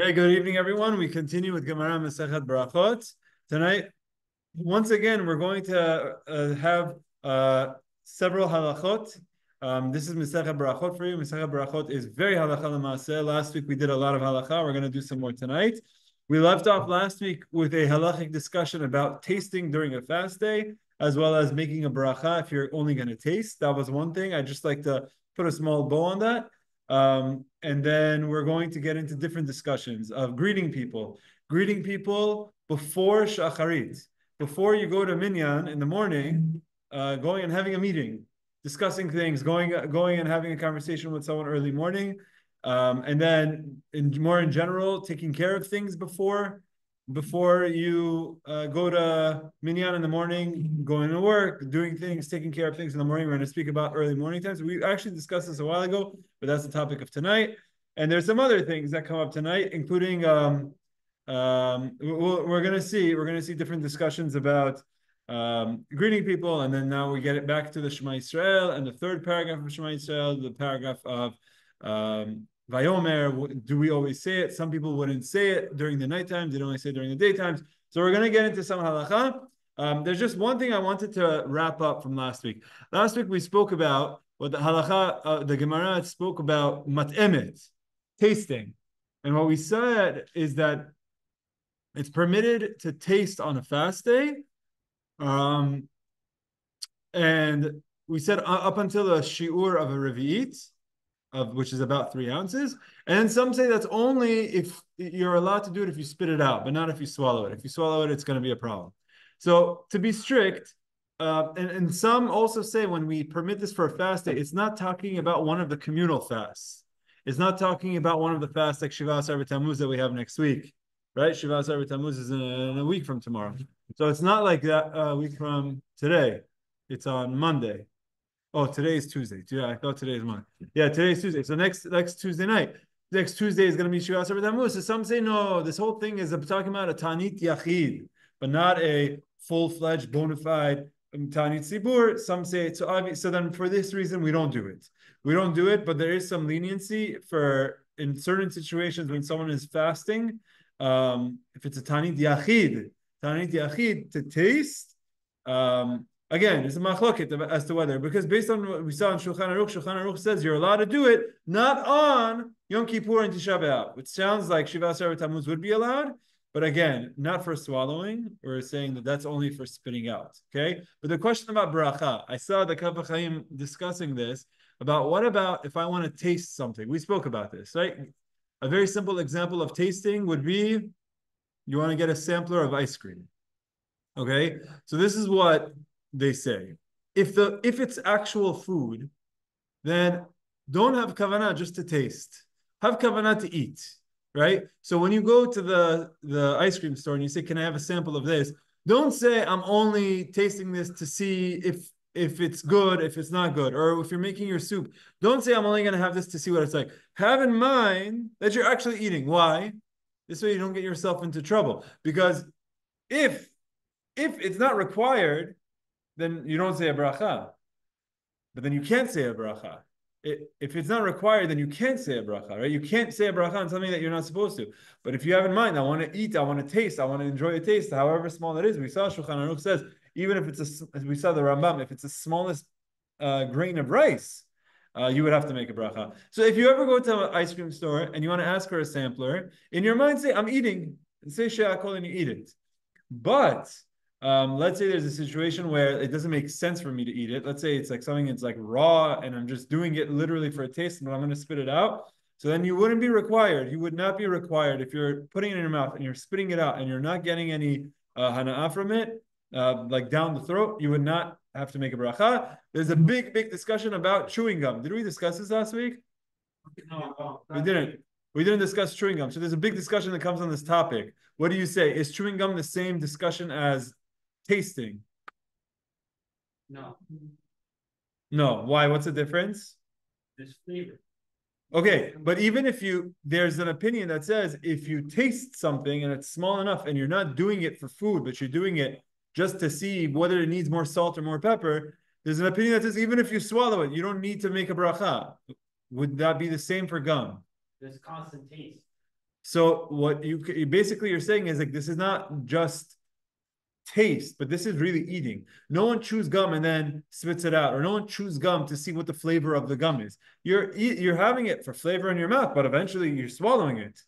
Okay, good evening, everyone. We continue with Gemara Masechet Berachot. Tonight, once again, we're going to have several halachot. This is Masechet Berachot for you. Masechet Berachot is very halacha l'maaseh. Last week we did a lot of halacha. We're going to do some more tonight. We left off last week with a halachic discussion about tasting during a fast day, as well as making a bracha if you're only going to taste. That was one thing. I'd just like to put a small bow on that. And then we're going to get into different discussions of greeting people before shacharit, before you go to minyan in the morning, going and having a meeting, discussing things, going and having a conversation with someone early morning, and then more in general, taking care of things before you go to minyan in the morning, going to work, doing things, taking care of things in the morning. We're going to speak about early morning times. We actually discussed this a while ago, but that's the topic of tonight. And there's some other things that come up tonight, including we're going to see different discussions about greeting people, and then now we get it back to the Shema Yisrael and the third paragraph of Shema Yisrael, the paragraph of Vayomer. Do we always say it? Some people wouldn't say it during the nighttime; they'd only say it during the daytimes. So we're going to get into some halacha. There's just one thing I wanted to wrap up from last week. Last week we spoke about what the halacha, the Gemara spoke about Emet, tasting, and what we said is that it's permitted to taste on a fast day. And we said up until the shiur of a revi'it, which is about 3 ounces. And some say that's only if you're allowed to do it if you spit it out, but not if you swallow it. If you swallow it, it's going to be a problem. So to be strict, and some also say when we permit this for a fast day, it's not talking about one of the communal fasts. It's not talking about one of the fasts like Shiva Asar B'Tammuz that we have next week, right? Shiva Asar B'Tammuz is in a week from tomorrow. So it's not like that week from today. It's on Monday. Oh, today is Tuesday. Yeah, I thought today is Monday. Yeah, today is Tuesday. So next Tuesday night. Next Tuesday is going to be Shiva Asar B'Tammuz. So some say, no, this whole thing is talking about a Tanit Yachid, but not a full-fledged, bona fide Tanit Tzibur. Some say it's so obvious. So then for this reason, we don't do it. We don't do it, but there is some leniency for in certain situations when someone is fasting. If it's a Tanit Yachid to taste, again, it's a machloket as to whether, because based on what we saw in Shulchan Aruch says you're allowed to do it not on Yom Kippur and Tisha B'Av, which sounds like Shiva Asar B'Tammuz would be allowed, but again, not for swallowing. We're saying that that's only for spitting out. Okay, but the question about bracha, I saw the Kaf HaChaim discussing this about what about if I want to taste something. We spoke about this, right? A very simple example of tasting would be you want to get a sampler of ice cream. Okay, so this is what they say. If it's actual food, then don't have kavanah just to taste. Have kavanah to eat, right? So when you go to the ice cream store and you say, "Can I have a sample of this?" Don't say, "I'm only tasting this to see if it's good, if it's not good," or if you're making your soup, don't say, "I'm only going to have this to see what it's like." Have in mind that you're actually eating. Why? This way you don't get yourself into trouble. Because if it's not required, then you don't say a bracha. But then you can't say a bracha. If it's not required, then you can't say a bracha, right? You can't say a bracha on something that you're not supposed to. But if you have in mind, I want to eat, I want to taste, I want to enjoy a taste, however small it is. We saw Shulchan Aruch says, even if it's we saw the Rambam, if it's the smallest grain of rice, you would have to make a bracha. So if you ever go to an ice cream store and you want to ask for a sampler, in your mind say, I'm eating. Say she'akol and you eat it. But let's say there's a situation where it doesn't make sense for me to eat it. Let's say it's like something that's like raw and I'm just doing it literally for a taste, but I'm going to spit it out. So then you wouldn't be required. You would not be required if you're putting it in your mouth and you're spitting it out and you're not getting any hana'ah from it, like down the throat, you would not have to make a bracha. There's a big discussion about chewing gum. Did we discuss this last week? No. We didn't. We didn't discuss chewing gum. So there's a big discussion that comes on this topic. What do you say? Is chewing gum the same discussion as tasting? No. No. Why? What's the difference? There's flavor. Okay, but even if there's an opinion that says if you taste something and it's small enough and you're not doing it for food, but you're doing it just to see whether it needs more salt or more pepper, there's an opinion that says even if you swallow it, you don't need to make a bracha. Would that be the same for gum? There's constant taste. So what you basically you're saying is like this is not just taste, but this is really eating. No one chews gum and then spits it out, or no one chews gum to see what the flavor of the gum is. You're having it for flavor in your mouth, but eventually you're swallowing it.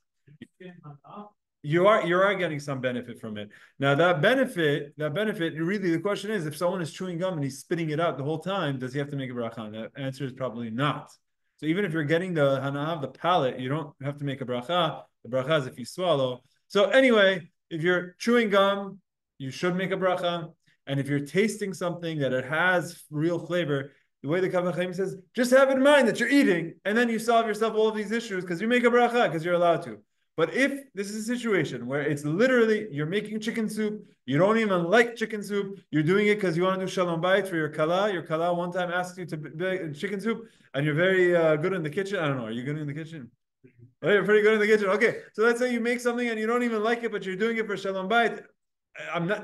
You are getting some benefit from it. Now that benefit, really the question is, if someone is chewing gum and he's spitting it out the whole time, does he have to make a bracha? The answer is probably not. So even if you're getting the hana of the palate, you don't have to make a bracha. The bracha is if you swallow. So anyway, if you're chewing gum, you should make a bracha. And if you're tasting something that it has real flavor, the way the Kaf HaChaim says, just have in mind that you're eating, and then you solve yourself all of these issues because you make a bracha because you're allowed to. But if this is a situation where it's literally you're making chicken soup, you don't even like chicken soup, you're doing it because you want to do shalom bayit for your kala one time asked you to make chicken soup, and you're very good in the kitchen. I don't know, are you good in the kitchen? Oh, you're pretty good in the kitchen. Okay, so let's say you make something and you don't even like it, but you're doing it for shalom bayit.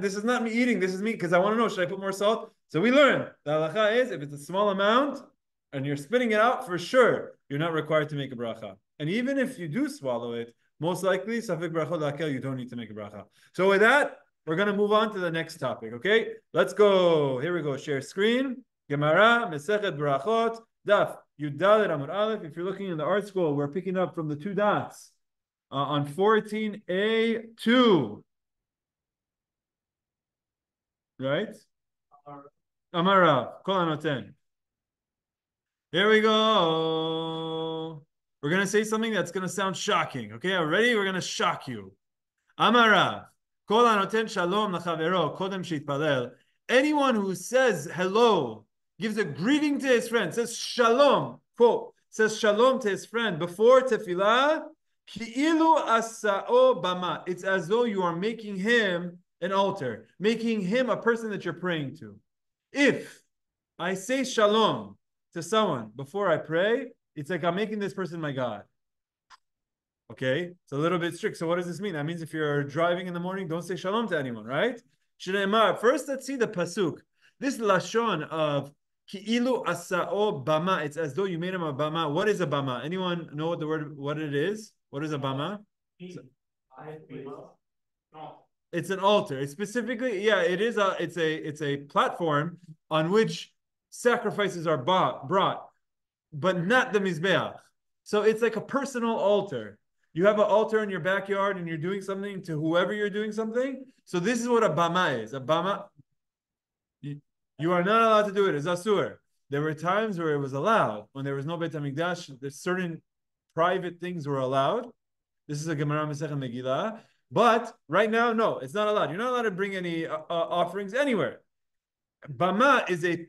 This is not me eating, this is me because I want to know, should I put more salt? So we learn the halacha is if it's a small amount and you're spitting it out, for sure, you're not required to make a bracha. And even if you do swallow it, most likely, safek brachot lakel, you don't need to make a bracha. So with that, we're going to move on to the next topic, okay? Let's go. Here we go. Share screen. Gemara, Mesechet Berachot, Daf, Yudalet Amud Aleph. If you're looking in the art school, we're picking up from the two dots on 14A-2. Right? Amara, Kol Anoten. Here we go. We're going to say something that's going to sound shocking. Okay, are you ready? We're going to shock you. Amara, Kol Anoten Shalom Lachavero, Kodem Sheitpalel. Anyone who says hello, gives a greeting to his friend, says Shalom, quote, says Shalom to his friend before Tefillah, Ki'ilu Asa'o Bama. It's as though you are making him an altar, making him a person that you're praying to. If I say Shalom to someone before I pray, it's like I'm making this person my God. Okay, it's a little bit strict. So what does this mean? That means if you're driving in the morning, don't say Shalom to anyone, right? First, let's see the pasuk. This lashon of Ki'ilu asa'o bama. It's as though you made him a bama. What is a bama? Anyone know what it is? What is a bama? It's an altar. It's specifically, yeah, it's a platform on which sacrifices are brought, but not the mizbeach. So it's like a personal altar. You have an altar in your backyard and you're doing something to whoever you're doing something. So this is what a bama is. A bama, you are not allowed to do it. It's asur. There were times where it was allowed. When there was no Beit HaMikdash, there's certain private things were allowed. This is a Gemara Masechet Megillah. But right now, no, it's not allowed. You're not allowed to bring any offerings anywhere. Bama is a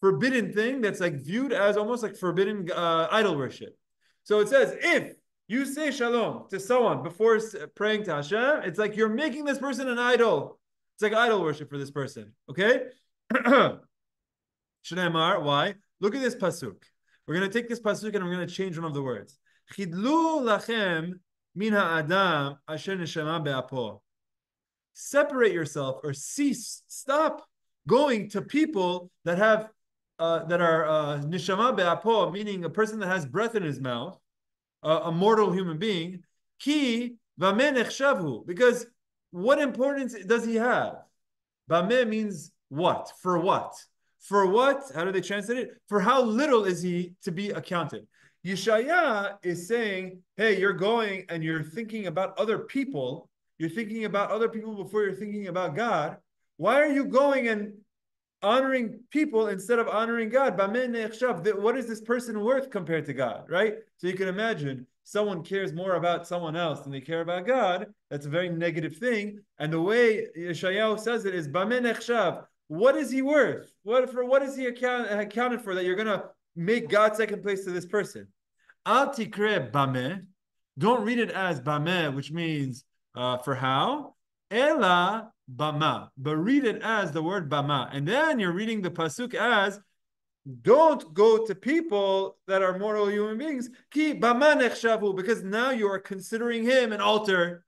forbidden thing that's like viewed as almost like forbidden idol worship. So it says, if you say shalom to someone before praying to Hashem, it's like you're making this person an idol. It's like idol worship for this person. Okay? Shneimar, why? Look at this pasuk. We're going to take this pasuk and we're going to change one of the words. Chidlu lachem min ha'adam asher neshama be'apo. Separate yourself or cease, stop going to people that have that are neshama be'apo, meaning a person that has breath in his mouth, a mortal human being. Ki v'ameh nechshavu, because what importance does he have? Bameh means what? For what? For what? How do they translate it? For how little is he to be accounted? Yeshaya is saying, hey, you're going and you're thinking about other people. You're thinking about other people before you're thinking about God. Why are you going and honoring people instead of honoring God? What is this person worth compared to God, right? So you can imagine someone cares more about someone else than they care about God. That's a very negative thing. And the way Yeshayahu says it is, what is he worth? What is he accounted for that you're going to make God second place to this person? Al tikre bameh. Don't read it as bameh, which means for how. Ela bama, but read it as the word bama, and then you're reading the pasuk as don't go to people that are mortal human beings, ki bama nechshavu, because now you are considering him an altar.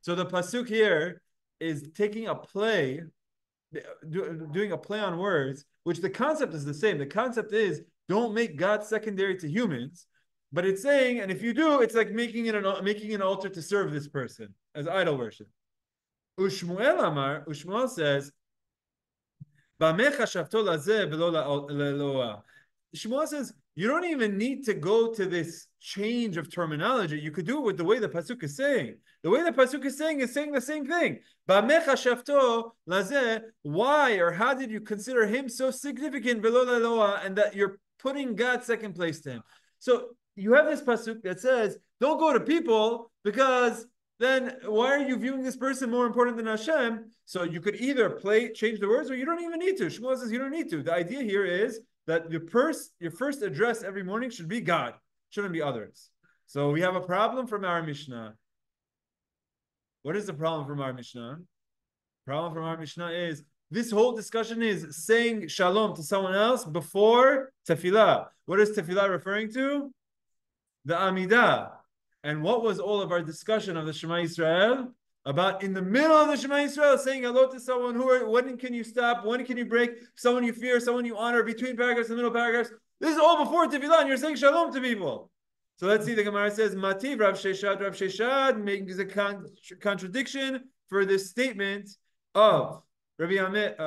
So the pasuk here is taking a play, doing a play on words, which the concept is the same. The concept is don't make God secondary to humans, But it's saying, and if you do, it's like making an altar to serve this person as idol worship. Ushmuel says, Shmuel says, you don't even need to go to this change of terminology. You could do it with the way the Pasuk is saying. The way the Pasuk is saying the same thing. Why or how did you consider him so significant and that you're putting God second place to him? So you have this Pasuk that says, don't go to people because then why are you viewing this person more important than Hashem? So you could either change the words, or you don't even need to. Shmuel says you don't need to. The idea here is that your first address every morning should be God, shouldn't be others. So we have a problem from our Mishnah. What is the problem from our Mishnah? Problem from our Mishnah is this whole discussion is saying shalom to someone else before tefillah. What is tefillah referring to? The Amidah. And what was all of our discussion of the Shema Yisrael? About in the middle of the Shema Yisrael saying hello to someone when can you stop? When can you break? Someone you fear, someone you honor, between paragraphs and middle paragraphs. This is all before tefillah, and you're saying shalom to people. So let's see, the Gemara says, Mativ Rav Sheshad, making a contradiction for this statement of Rabbi Emet,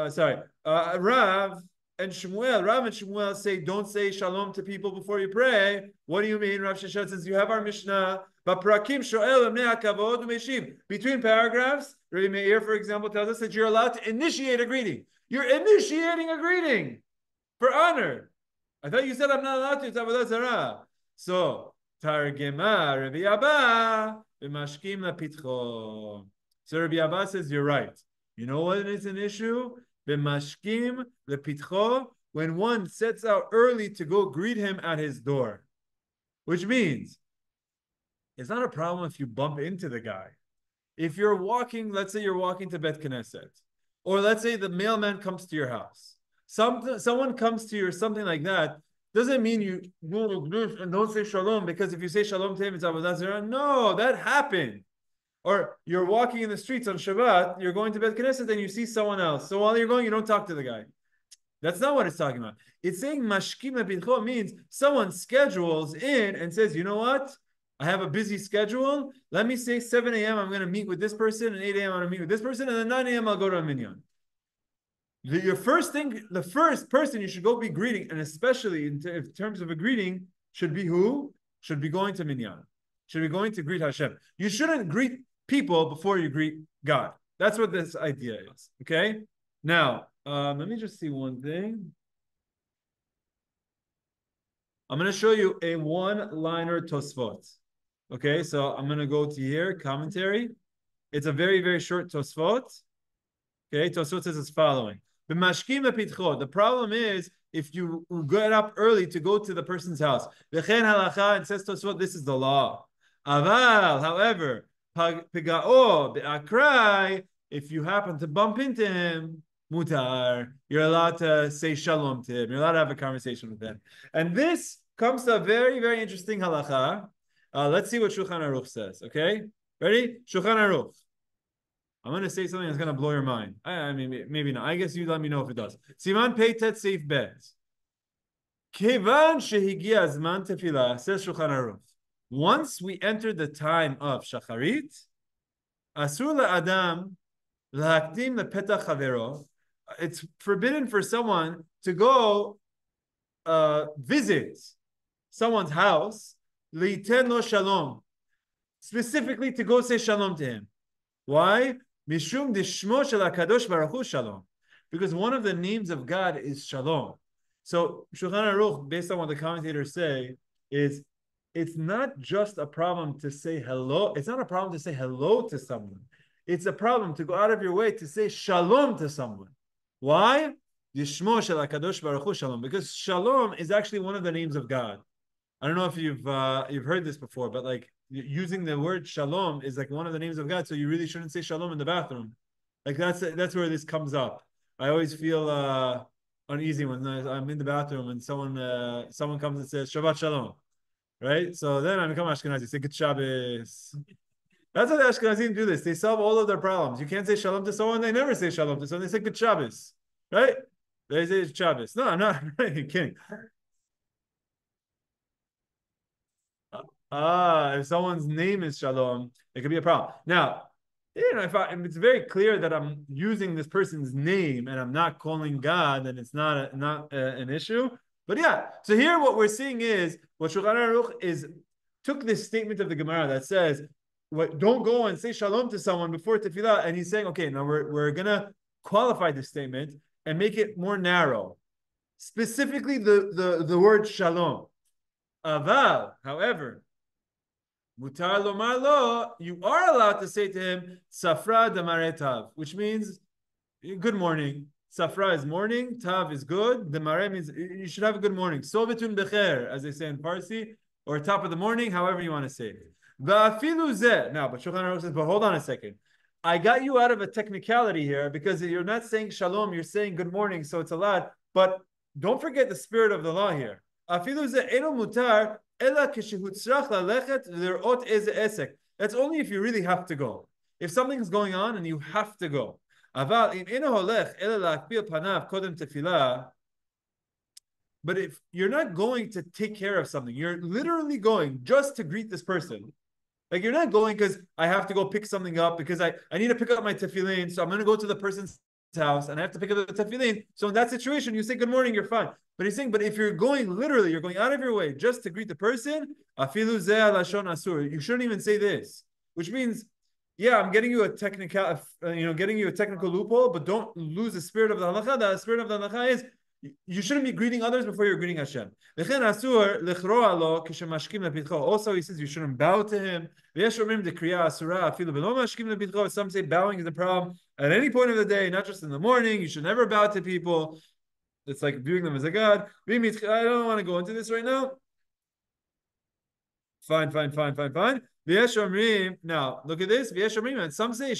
Rav and Shmuel say, don't say shalom to people before you pray. What do you mean? Rav Sheshad says, you have our Mishnah, between paragraphs, Rabbi Meir, for example, tells us that you're allowed to initiate a greeting. You're initiating a greeting for honor. I thought you said I'm not allowed to. It's Avodah Zarah. So, Targema Rabbi Abba, b'mashkim lapitcho. So Rabbi Abba says, you're right. You know what is an issue? B'mashkim lapitcho, when one sets out early to go greet him at his door. Which means, it's not a problem if you bump into the guy. If you're walking, let's say you're walking to Bet Knesset, or let's say the mailman comes to your house. Someone comes to you or something like that, doesn't mean you go and don't say shalom, because if you say shalom to him, it's Avodah Zarah. No, that happened. Or you're walking in the streets on Shabbat, you're going to Bet Knesset, and you see someone else. So while you're going, you don't talk to the guy. That's not what it's talking about. It's saying mashkim lepitcho means someone schedules in and says, you know what? I have a busy schedule. Let me say 7 a.m. I'm going to meet with this person, and 8 a.m. I'm going to meet with this person, and then 9 a.m. I'll go to a minyan. The first person you should go be greeting, and especially in terms of a greeting, should be who? Should be going to minyan. Should be going to greet Hashem. You shouldn't greet people before you greet God. That's what this idea is. Okay? Now, let me just see one thing. I'm going to show you a one-liner Tosfot. Okay, so I'm going to go to here, commentary. It's a very, very short Tosfot. Okay, Tosfot says as following. The problem is if you get up early to go to the person's house. And says Tosfot, this is the law. Aval, however, if you happen to bump into him, mutar, you're allowed to say shalom to him. You're allowed to have a conversation with him. And this comes to a very, very interesting halacha. Let's see what Shulchan Aruch says, okay? Ready? Shulchan Aruch. I'm going to say something that's going to blow your mind. I mean, maybe not. I guess you let me know if it does. Siman Peitet Seif Bet. Kevan shehigia zman tefillah, says Shulchan Aruch. Once we enter the time of Shacharit, asur la'adam lahakdim lepetach chavero. It's forbidden for someone to go visit someone's house, liiten lo shalom, specifically to go say shalom to him. Why? Mishum dishmo shel HaKadosh Baruch Hu shalom. Because one of the names of God is shalom. So Shulchan Aruch, based on what the commentators say, is it's not just a problem to say hello. It's not a problem to say hello to someone. It's a problem to go out of your way to say shalom to someone. Why? Yishmo shel HaKadosh Baruch Hu shalom. Because shalom is actually one of the names of God. I don't know if you've heard this before, but like using the word shalom is like one of the names of God. So you really shouldn't say shalom in the bathroom. Like that's where this comes up. I always feel uneasy when I'm in the bathroom and someone comes and says Shabbat Shalom, right? So then I become Ashkenazi. Say Good Shabbos. That's how the Ashkenazim do this. They solve all of their problems. You can't say shalom to someone. They never say shalom to someone. They say Good Shabbos, right? They say Shabbos. No, I'm not. I'm kidding. If someone's name is Shalom, it could be a problem. Now, if it's very clear that I'm using this person's name and I'm not calling God, then it's not an issue. But yeah, so here what we're seeing is what Shulchan Aruch took this statement of the Gemara that says, "What don't go and say Shalom to someone before tefillah," and he's saying, okay, now we're gonna qualify this statement and make it more narrow, specifically the word Shalom. Aval, however. Mutar lomar lo, you are allowed to say to him, Safra damare tav, which means good morning. Safra is morning, tav is good, damare means you should have a good morning. Sovetun becher, as they say in Farsi, or top of the morning, however you want to say it. Va'afilu zeh. Now, but Shulchan Aruch says, but hold on a second. I got you out of a technicality here because you're not saying shalom, you're saying good morning, so it's allowed. But don't forget the spirit of the law here. Afilu zeh eno mutar. That's only if you really have to go. If something's going on and you have to go. But if you're not going to take care of something, you're literally going just to greet this person. Like you're not going because I have to go pick something up because I need to pick up my tefillin, so I'm going to go to the person's house and I have to pick up the tefillin. So in that situation, you say good morning, you're fine. But he's saying, but if you're going literally, you're going out of your way just to greet the person, afilu zeh lashon asur. You shouldn't even say this, which means, yeah, I'm getting you a technical, getting you a technical loophole, but don't lose the spirit of the halacha. The spirit of the halacha is you shouldn't be greeting others before you're greeting Hashem. Also, he says you shouldn't bow to him. Some say bowing is a problem at any point of the day, not just in the morning. You should never bow to people. It's like viewing them as a god. I don't want to go into this right now. Fine. Now, look at this. And some say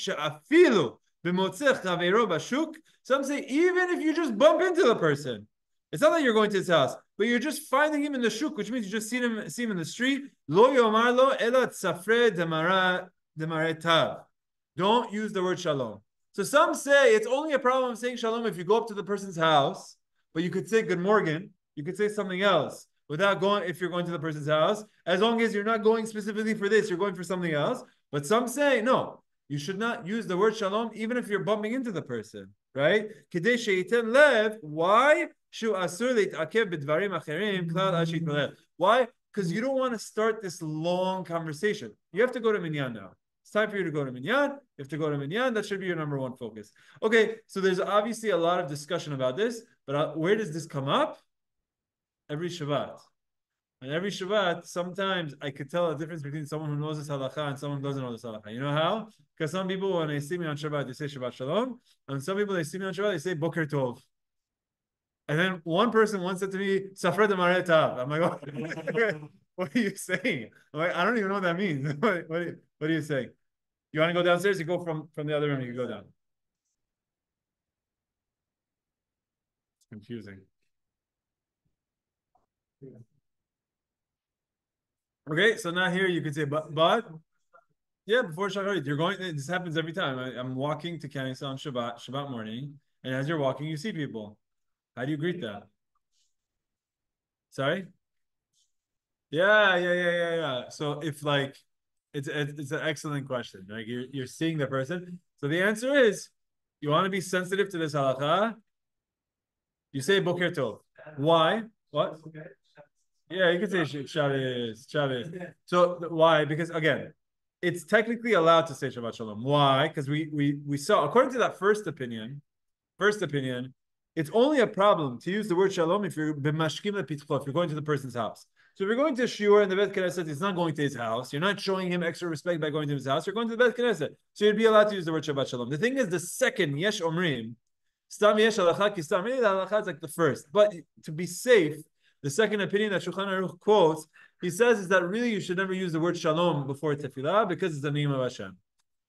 some say even if you just bump into the person, it's not that you're going to his house, but you're just finding him in the shuk, which means you just see him in the street. Lo yomar lo ela tzafre demare tav. Don't use the word shalom. So some say it's only a problem of saying shalom if you go up to the person's house, but you could say good morning. You could say something else without going, if you're going to the person's house, as long as you're not going specifically for this, you're going for something else. But some say, no, you should not use the word shalom even if you're bumping into the person, right? Why? Why? Because you don't want to start this long conversation. You have to go to minyan now. It's time for you to go to minyan. You have to go to minyan. That should be your number one focus. Okay, so there's obviously a lot of discussion about this, but where does this come up? Every Shabbat. And every Shabbat, sometimes I could tell a difference between someone who knows this halakha and someone who doesn't know this halakha. You know how? Because some people, when they see me on Shabbat, they say Shabbat Shalom. And some people, they see me on Shabbat, they say Boker Tov. And then one person once said to me, Safra Demare Tav. I'm like, what are you saying? I'm like, I don't even know what that means. What are you saying? You want to go downstairs? You go from the other room, you can go down. It's confusing. Okay, so now here you can say, but yeah, before Shacharit, you're going. This happens every time. I'm walking to Kenisa on Shabbat morning, and as you're walking, you see people. How do you greet them? Sorry. Yeah. So if like, it's an excellent question. Like you're seeing the person. So the answer is, you want to be sensitive to this halakha. You say Boker Tov. Why? What? Yeah, you can say Shabbos. So why? Because again, it's technically allowed to say Shabbat Shalom. Why? Because we saw, according to that first opinion, it's only a problem to use the word Shalom if you're b'mashkim lepitcho, if you're going to the person's house. So if you're going to shiur and the Bet Knesset, it's not going to his house. You're not showing him extra respect by going to his house. You're going to the Bet Knesset. So you'd be allowed to use the word Shabbat Shalom. The thing is, the second, Yesh Omrim, Stam Yesh Halacha Ki Stam, really the halacha is like the first. But to be safe, the second opinion that Shulchan Aruch quotes, he says is that really you should never use the word Shalom before tefillah because it's the name of Hashem.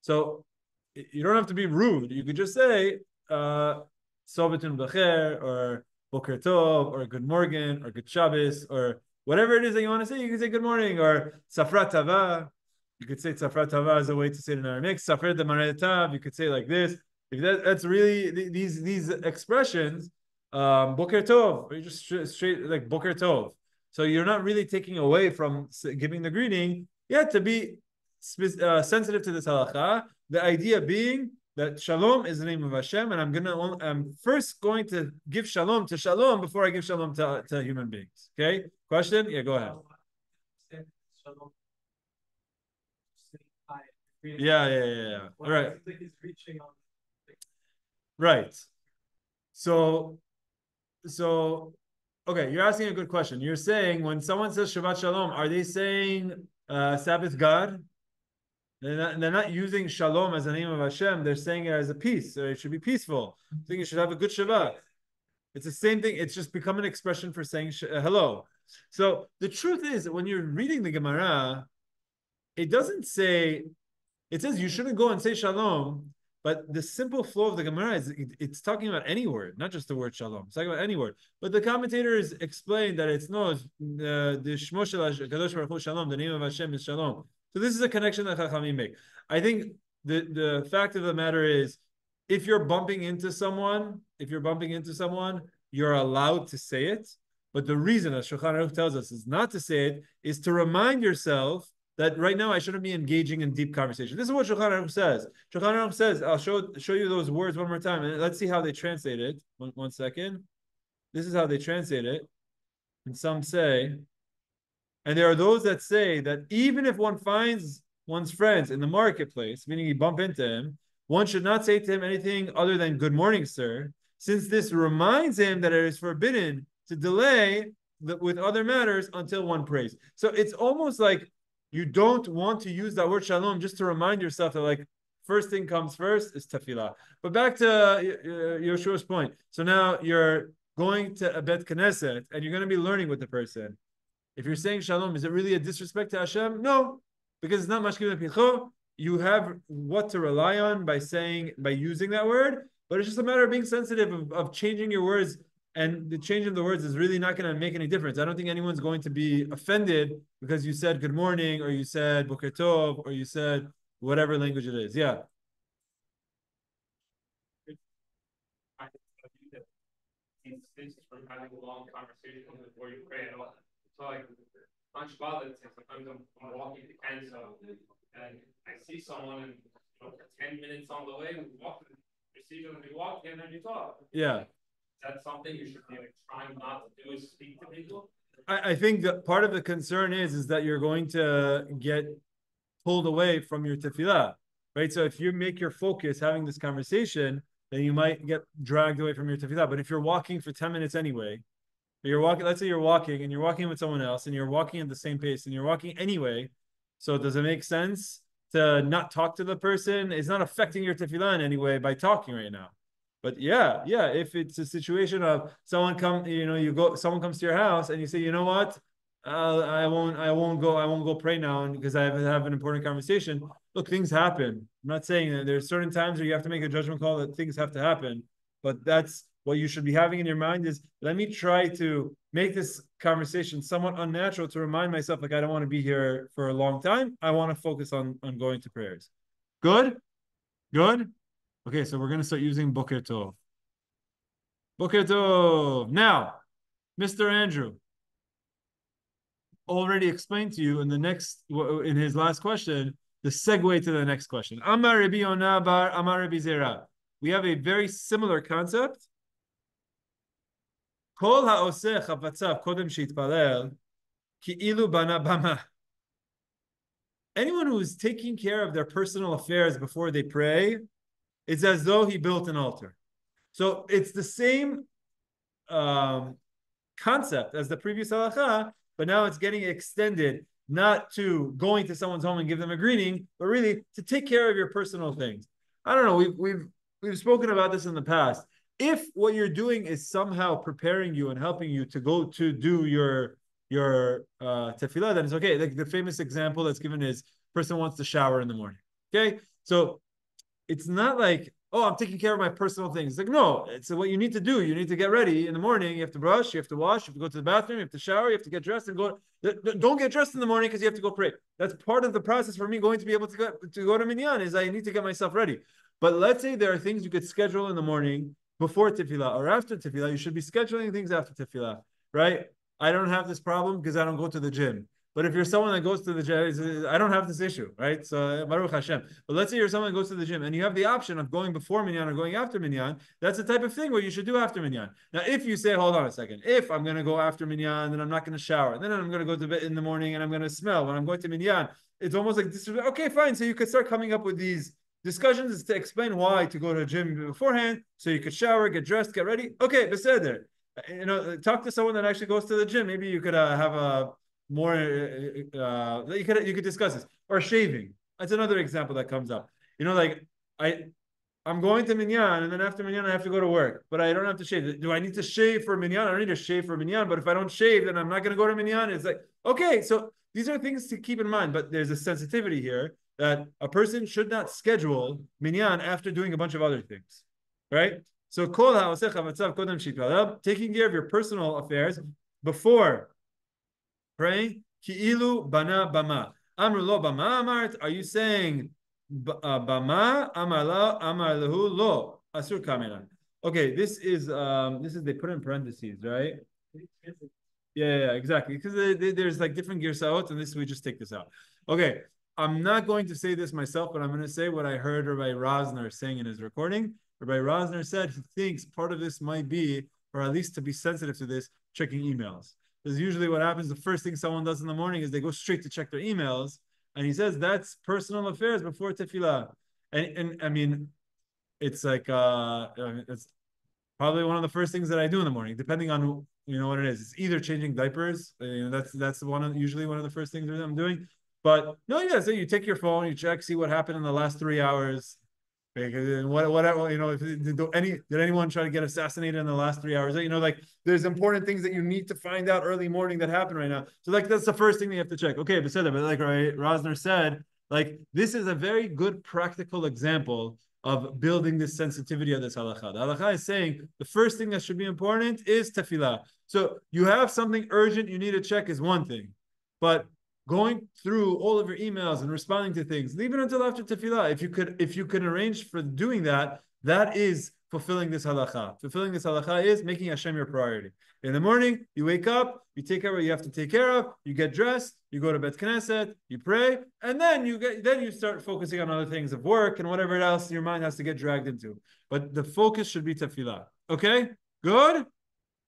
So you don't have to be rude. You could just say, Sovetun Becher, or Boker Tov, or Good Morgen, or Good Shabbos, or whatever it is that you want to say. You can say Good Morning, or Safra Tava. You could say Safra Tava as a way to say it in Aramaic. Safra Demare Tav, you could say like this. If that's really these expressions, Boker Tov, or you just straight like Boker Tov. So you're not really taking away from giving the greeting. You have to be sensitive to this halacha. The idea being that Shalom is the name of Hashem, and I'm first going to give Shalom to Shalom before I give Shalom to human beings. Okay? Question? Yeah, go ahead. Yeah. All right. Right. So, okay, you're asking a good question. You're saying when someone says Shabbat Shalom, are they saying Sabbath God? They're not using Shalom as the name of Hashem. They're saying it as a peace. So it should be peaceful. I think you should have a good Shabbat. It's the same thing. It's just become an expression for saying hello. So the truth is that when you're reading the Gemara, it doesn't say, it says you shouldn't go and say Shalom, but the simple flow of the Gemara is it's talking about any word, not just the word Shalom. It's talking about any word. But the commentators explain that it's no, the Shmo Shel Kadosh Baruch Hu Shalom, the name of Hashem is Shalom. So this is a connection that Chachamim make. I think the fact of the matter is, if you're bumping into someone, you're allowed to say it. But the reason that Shulchan Aruch tells us is not to say it is to remind yourself that right now I shouldn't be engaging in deep conversation. This is what Shulchan Aruch says. Shulchan Aruch says, I'll show you those words one more time, and let's see how they translate it. One second. This is how they translate it. And some say, and there are those that say that even if one finds one's friends in the marketplace, meaning you bump into him, one should not say to him anything other than "Good morning, sir," since this reminds him that it is forbidden to delay with other matters until one prays. So it's almost like you don't want to use that word shalom just to remind yourself that, like, first thing comes first is tefillah. But back to Yoshua's point. So now you're going to a Bet Knesset and you're going to be learning with the person. If you're saying shalom, is it really a disrespect to Hashem? No, because it's not mashkim lepicho. You have what to rely on by using that word, but it's just a matter of being sensitive of changing your words, and the change of the words is really not going to make any difference. I don't think anyone's going to be offended because you said good morning, or you said boker tov, or you said whatever language it is. Yeah. From having a long conversation before you pray at all. So like on Shabbat, sometimes I'm walking to Kenzo and I see someone and 10 minutes on the way, we walk, you see them, you walk, and then you talk. Yeah. Is that something you should be like trying not to do, is speak to people? I think that part of the concern is that you're going to get pulled away from your tefillah, right? So if you make your focus having this conversation, then you might get dragged away from your tefillah. But if you're walking for 10 minutes anyway, let's say you're walking and you're walking with someone else and you're walking at the same pace and you're walking anyway. So does it make sense to not talk to the person? It's not affecting your tefillah in any way by talking right now. But yeah, if it's a situation of someone comes to your house and you say, you know what? I won't go pray now because I have an important conversation. Look, things happen. I'm not saying that there's certain times where you have to make a judgment call that things have to happen, but that's what you should be having in your mind is, let me try to make this conversation somewhat unnatural to remind myself, like, I don't want to be here for a long time. I want to focus on going to prayers. Good? Okay, so we're going to start using Boker Tov. Boker Tov. Now, Mr. Andrew already explained to you in his last question, the segue to the next question. Amar Rabbi Yonah bar Amar Rabbi Zera. We have a very similar concept. Kol ha'oseh chafatzav kodem sheitpalel ki'ilu bana bama. Anyone who is taking care of their personal affairs before they pray, it's as though he built an altar. So it's the same concept as the previous halacha, but now it's getting extended not to going to someone's home and give them a greeting, but really to take care of your personal things. I don't know. We've spoken about this in the past. If what you're doing is somehow preparing you and helping you to go to do your tefillah, then it's okay. Like the famous example that's given is person wants to shower in the morning. Okay, so it's not like, oh, I'm taking care of my personal things. It's like, no, it's what you need to do. You need to get ready in the morning. You have to brush, you have to wash, you have to go to the bathroom, you have to shower, you have to get dressed and go. Don't get dressed in the morning because you have to go pray. That's part of the process for me going to be able to go to Minyan, is I need to get myself ready. But let's say there are things you could schedule in the morning before tefillah or after tefillah. You should be scheduling things after tefillah, right? I don't have this problem because I don't go to the gym. But if you're someone that goes to the gym, I don't have this issue, right? So Baruch Hashem. But let's say you're someone who goes to the gym and you have the option of going before minyan or going after minyan. That's the type of thing where you should do after minyan. Now, if you say, hold on a second, if I'm going to go after minyan, then I'm not going to shower, then I'm going to go to bed in the morning and I'm going to smell when I'm going to minyan. It's almost like this. Okay, fine. So you could start coming up with these discussions is to explain why to go to a gym beforehand, so you could shower, get dressed, get ready. Okay, beseder. Talk to someone that actually goes to the gym. Maybe you could have a more. You could discuss this, or shaving. That's another example that comes up. Like I I'm going to minyan, and then after minyan I have to go to work, but I don't have to shave. Do I need to shave for minyan? I don't need to shave for minyan, but if I don't shave, then I'm not going to go to minyan. It's like, okay, so these are things to keep in mind, but there's a sensitivity here that a person should not schedule minyan after doing a bunch of other things, right? So taking care of your personal affairs before praying, ki'ilu bana bama. Amru lo bama amart. Are you saying bama amar lahu lo asur kameran? Okay, this is they put in parentheses, right? Yeah, exactly. Because there's like different girsaot, and this we just take this out. Okay, I'm not going to say this myself, but I'm going to say what I heard Rabbi Rosner saying in his recording. Rabbi Rosner said he thinks part of this might be, or at least to be sensitive to this, checking emails. Because usually what happens, the first thing someone does in the morning is they go straight to check their emails. And he says that's personal affairs before tefillah. And I mean, it's like it's probably one of the first things that I do in the morning, depending on what it is. It's either changing diapers. That's usually one of the first things that I'm doing. But no, yeah, so you take your phone, you check, see what happened in the last 3 hours. Did anyone try to get assassinated in the last 3 hours? Like there's important things that you need to find out early morning that happen right now. So like that's the first thing that you have to check. Okay, but like Rosner said, like this is a very good practical example of building this sensitivity of this halakha. The halakha is saying the first thing that should be important is tefillah. So you have something urgent you need to check is one thing, but going through all of your emails and responding to things, leave it until after tefillah. If you could arrange for doing that, that is fulfilling this halakha. Fulfilling this halakha is making Hashem your priority. In the morning, you wake up, you take care of what you have to take care of, you get dressed, you go to Bet Knesset, you pray, and then you start focusing on other things of work and whatever else your mind has to get dragged into. But the focus should be tefillah. Okay? Good?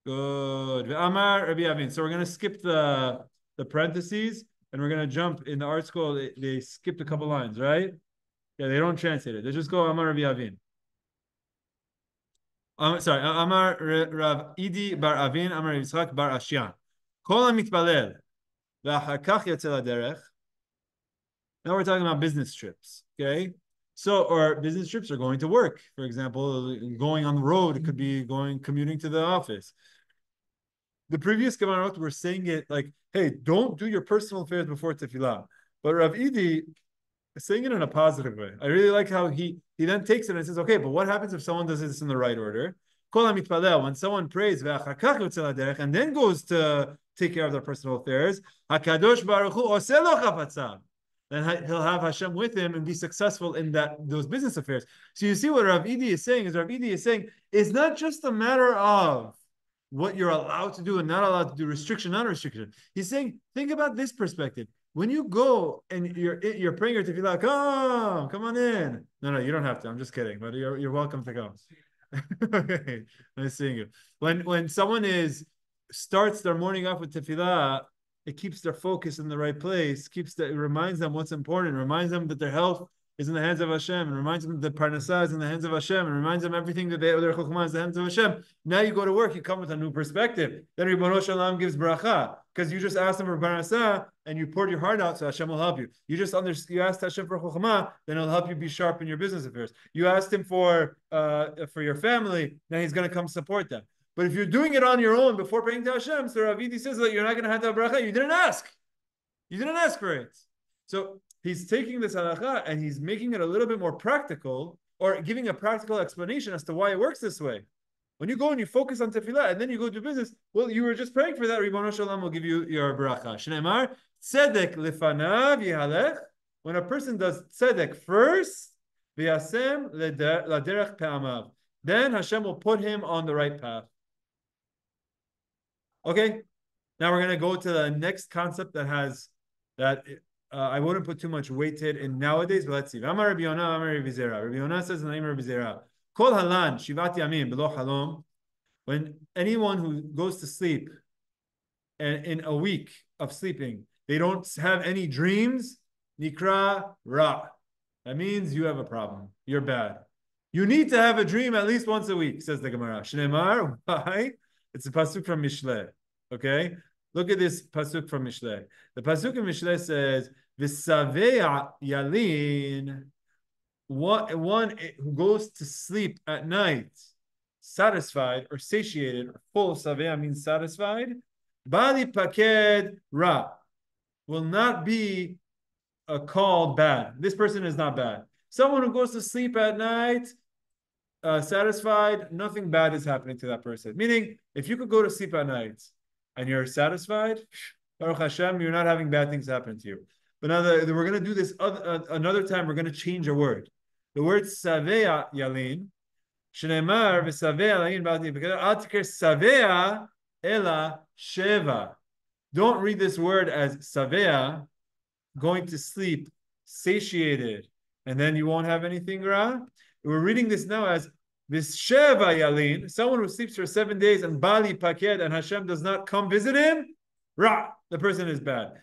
Good. Amar Rabbi Avin. So we're going to skip the parentheses. And we're going to jump in the art school. They skipped a couple lines, right? Yeah, they don't translate it. They just go Amar Rabbi Avin. Sorry, Amar Rav Idi bar Avin, Amar Yitzchak bar Ashyan. Kol HaMitpalel v'achar kach yotze laderech. Now we're talking about business trips, okay? So, or business trips are going to work. For example, going on the road, it could be commuting to the office. The previous Gemarot were saying it like, hey, don't do your personal affairs before tefillah. But Rav Idi is saying it in a positive way. I really like how he then takes it and says, okay, but what happens if someone does this in the right order? When someone prays and then goes to take care of their personal affairs, HaKadosh Baruch Hu oseh lo chapatzah. Then he'll have Hashem with him and be successful in those business affairs. So you see what Rav Idi is saying it's not just a matter of what you're allowed to do and not allowed to do, restriction, non-restriction. He's saying, think about this perspective. When you go and you're praying your tefillah, come on in. No, you don't have to. I'm just kidding, but you're welcome to come. Okay, nice seeing you. When someone starts their morning off with tefillah, it keeps their focus in the right place. It reminds them what's important. It reminds them that their health is in the hands of Hashem, and reminds them that parnasah is in the hands of Hashem, and reminds them everything that their chokhmah is in the hands of Hashem. Now you go to work, you come with a new perspective. Then Ribbono Shalom gives bracha because you just asked him for parnasah and you poured your heart out, so Hashem will help you. You asked Hashem for chokhmah, then he'll help you be sharp in your business affairs. You asked him for your family, then he's going to come support them. But if you're doing it on your own before praying to Hashem, so Rav Idi says that you're not going to have that bracha. You didn't ask. You didn't ask for it. So he's taking this halakha and he's making it a little bit more practical, or giving a practical explanation as to why it works this way. When you go and you focus on tefillah and then you go do business, well, you were just praying for that. Ribbono Shalom will give you your bracha. Shneimar tzedek lefanav yihalech. When a person does tzedek first, v'yasem laderech pe'amav, then Hashem will put him on the right path. Okay, Now we're gonna go to the next concept that I wouldn't put too much weight to it in nowadays, but let's see. Amar Rabbi Yonah, Amar Rabbi Zera. Rabbi Yonah says in the name of Rabbi Zera, Kol halan shivat yamim b'lo halom. When anyone who goes to sleep and in a week of sleeping, they don't have any dreams, nikra ra. That means you have a problem. You're bad. You need to have a dream at least once a week, says the Gemara. Shneimar, why? It's a pasuk from Mishlei. Okay? Look at this pasuk from Mishlei. The pasuk in Mishlei says, V'savei yalin, one who goes to sleep at night, satisfied or satiated or full, savea means satisfied, bali paked ra, will not be called bad. This person is not bad. Someone who goes to sleep at night, satisfied, nothing bad is happening to that person. Meaning, if you could go to sleep at night and you're satisfied, Baruch Hashem, you're not having bad things happen to you. But now we're going to do this another time. We're going to change a word. The word savea yalin, shneimar v'savea yalin ba'di, because atikir savea ela sheva. Don't read this word as savea, going to sleep, satiated, and then you won't have anything ra. We're reading this now as this sheva yalin, someone who sleeps for 7 days and bali paked, and Hashem does not come visit him, ra, the person is bad.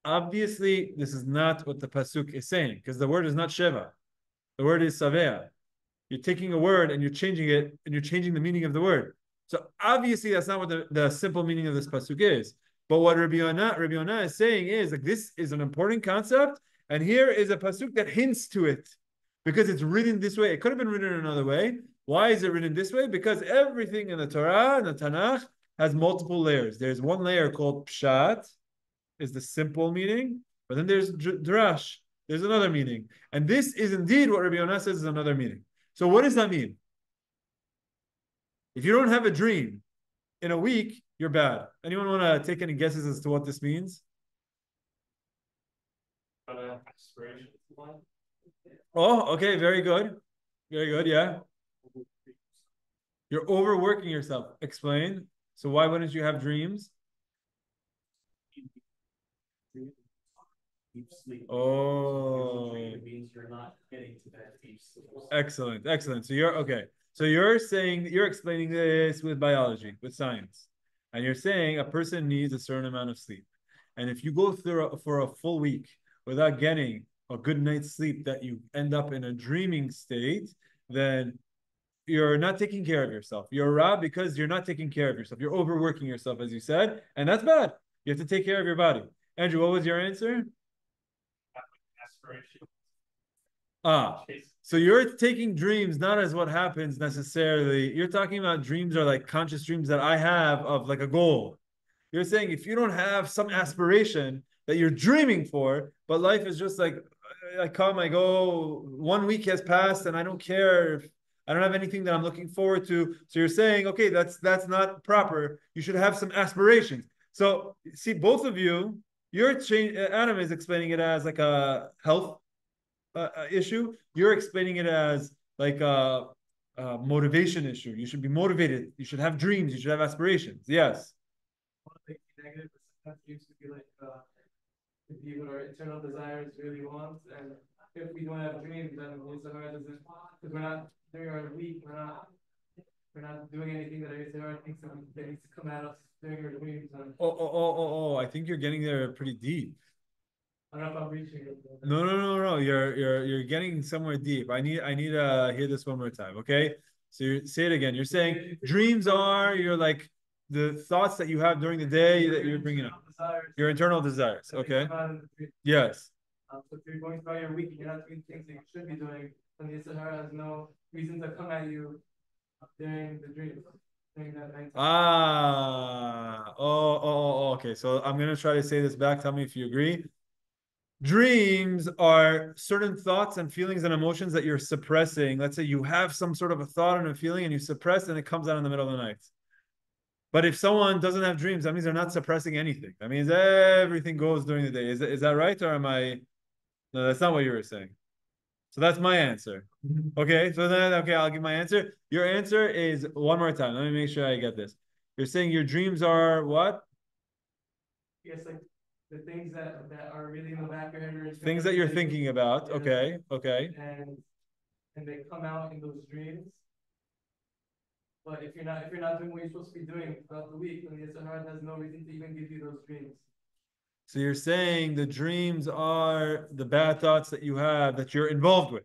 Obviously, this is not what the pasuk is saying, because the word is not sheva. The word is savea. You're taking a word and you're changing it, and you're changing the meaning of the word. So obviously, that's not what the simple meaning of this pasuk is. But what Rabbi Yonah is saying is like this is an important concept, and here is a pasuk that hints to it, because it's written this way. It could have been written another way. Why is it written this way? Because everything in the Torah and the Tanakh has multiple layers. There's one layer called pshat, is the simple meaning, but then there's drash, there's another meaning. And this is indeed what Rabbi Yonah says is another meaning. So what does that mean? If you don't have a dream in a week, you're bad. Anyone want to take any guesses as to what this means? Oh, okay, very good. Very good, yeah. You're overworking yourself. Explain. So why wouldn't you have dreams? Oh, excellent, excellent. So you're okay. So you're saying you're explaining this with biology, with science, and you're saying a person needs a certain amount of sleep, and if you go through for a full week without getting a good night's sleep, that you end up in a dreaming state, then you're not taking care of yourself. You're robbed because you're not taking care of yourself. You're overworking yourself, as you said, and that's bad. You have to take care of your body. Andrew, what was your answer? So you're taking dreams not as what happens necessarily. You're talking about dreams are like conscious dreams that I have of like a goal. You're saying if you don't have some aspiration that you're dreaming for, but life is just like, I come, I go, 1 week has passed and I don't care if I don't have anything that I'm looking forward to. So you're saying, okay, that's not proper. You should have some aspirations. So see, both of you, Adam is explaining it as like a health issue. You're explaining it as like a motivation issue. You should be motivated. You should have dreams. You should have aspirations. Yes. Negative, that used to be like if you our internal desires really want, and if we don't have dreams, then it's hard doesn't, because we're not during our week, we're not doing anything that our thinks that needs to come at us during our dreams. I think you're getting there pretty deep. I don't know if I'm reaching it. No. You're getting somewhere deep. I need to hear this one more time. Okay. So say it again. You're saying dreams are you're like the thoughts that you have during the day that you're bringing up. Your internal desires. Okay. Yes. So if you're going throughout your week and you're not doing things that you should be doing, then the Sahara has no reason to come at you during the dreams. Okay. So I'm gonna try to say this back. Tell me if you agree. Dreams are certain thoughts and feelings and emotions that you're suppressing. Let's say you have some sort of a thought and a feeling and you suppress and it comes out in the middle of the night. But if someone doesn't have dreams, that means they're not suppressing anything. That means everything goes during the day. Is that right? Or am I? No, that's not what you were saying. So that's my answer. Okay, so then, okay, I'll give my answer. Your answer is one more time. Let me make sure I get this. You're saying your dreams are what? guess like the things that are really in the back of your head. Things that you're thinking about. Yeah. Okay, okay. And they come out in those dreams. But if you're not doing what you're supposed to be doing throughout the week, then the Yetzer has no reason to even give you those dreams. So you're saying the dreams are the bad thoughts that you have that you're involved with.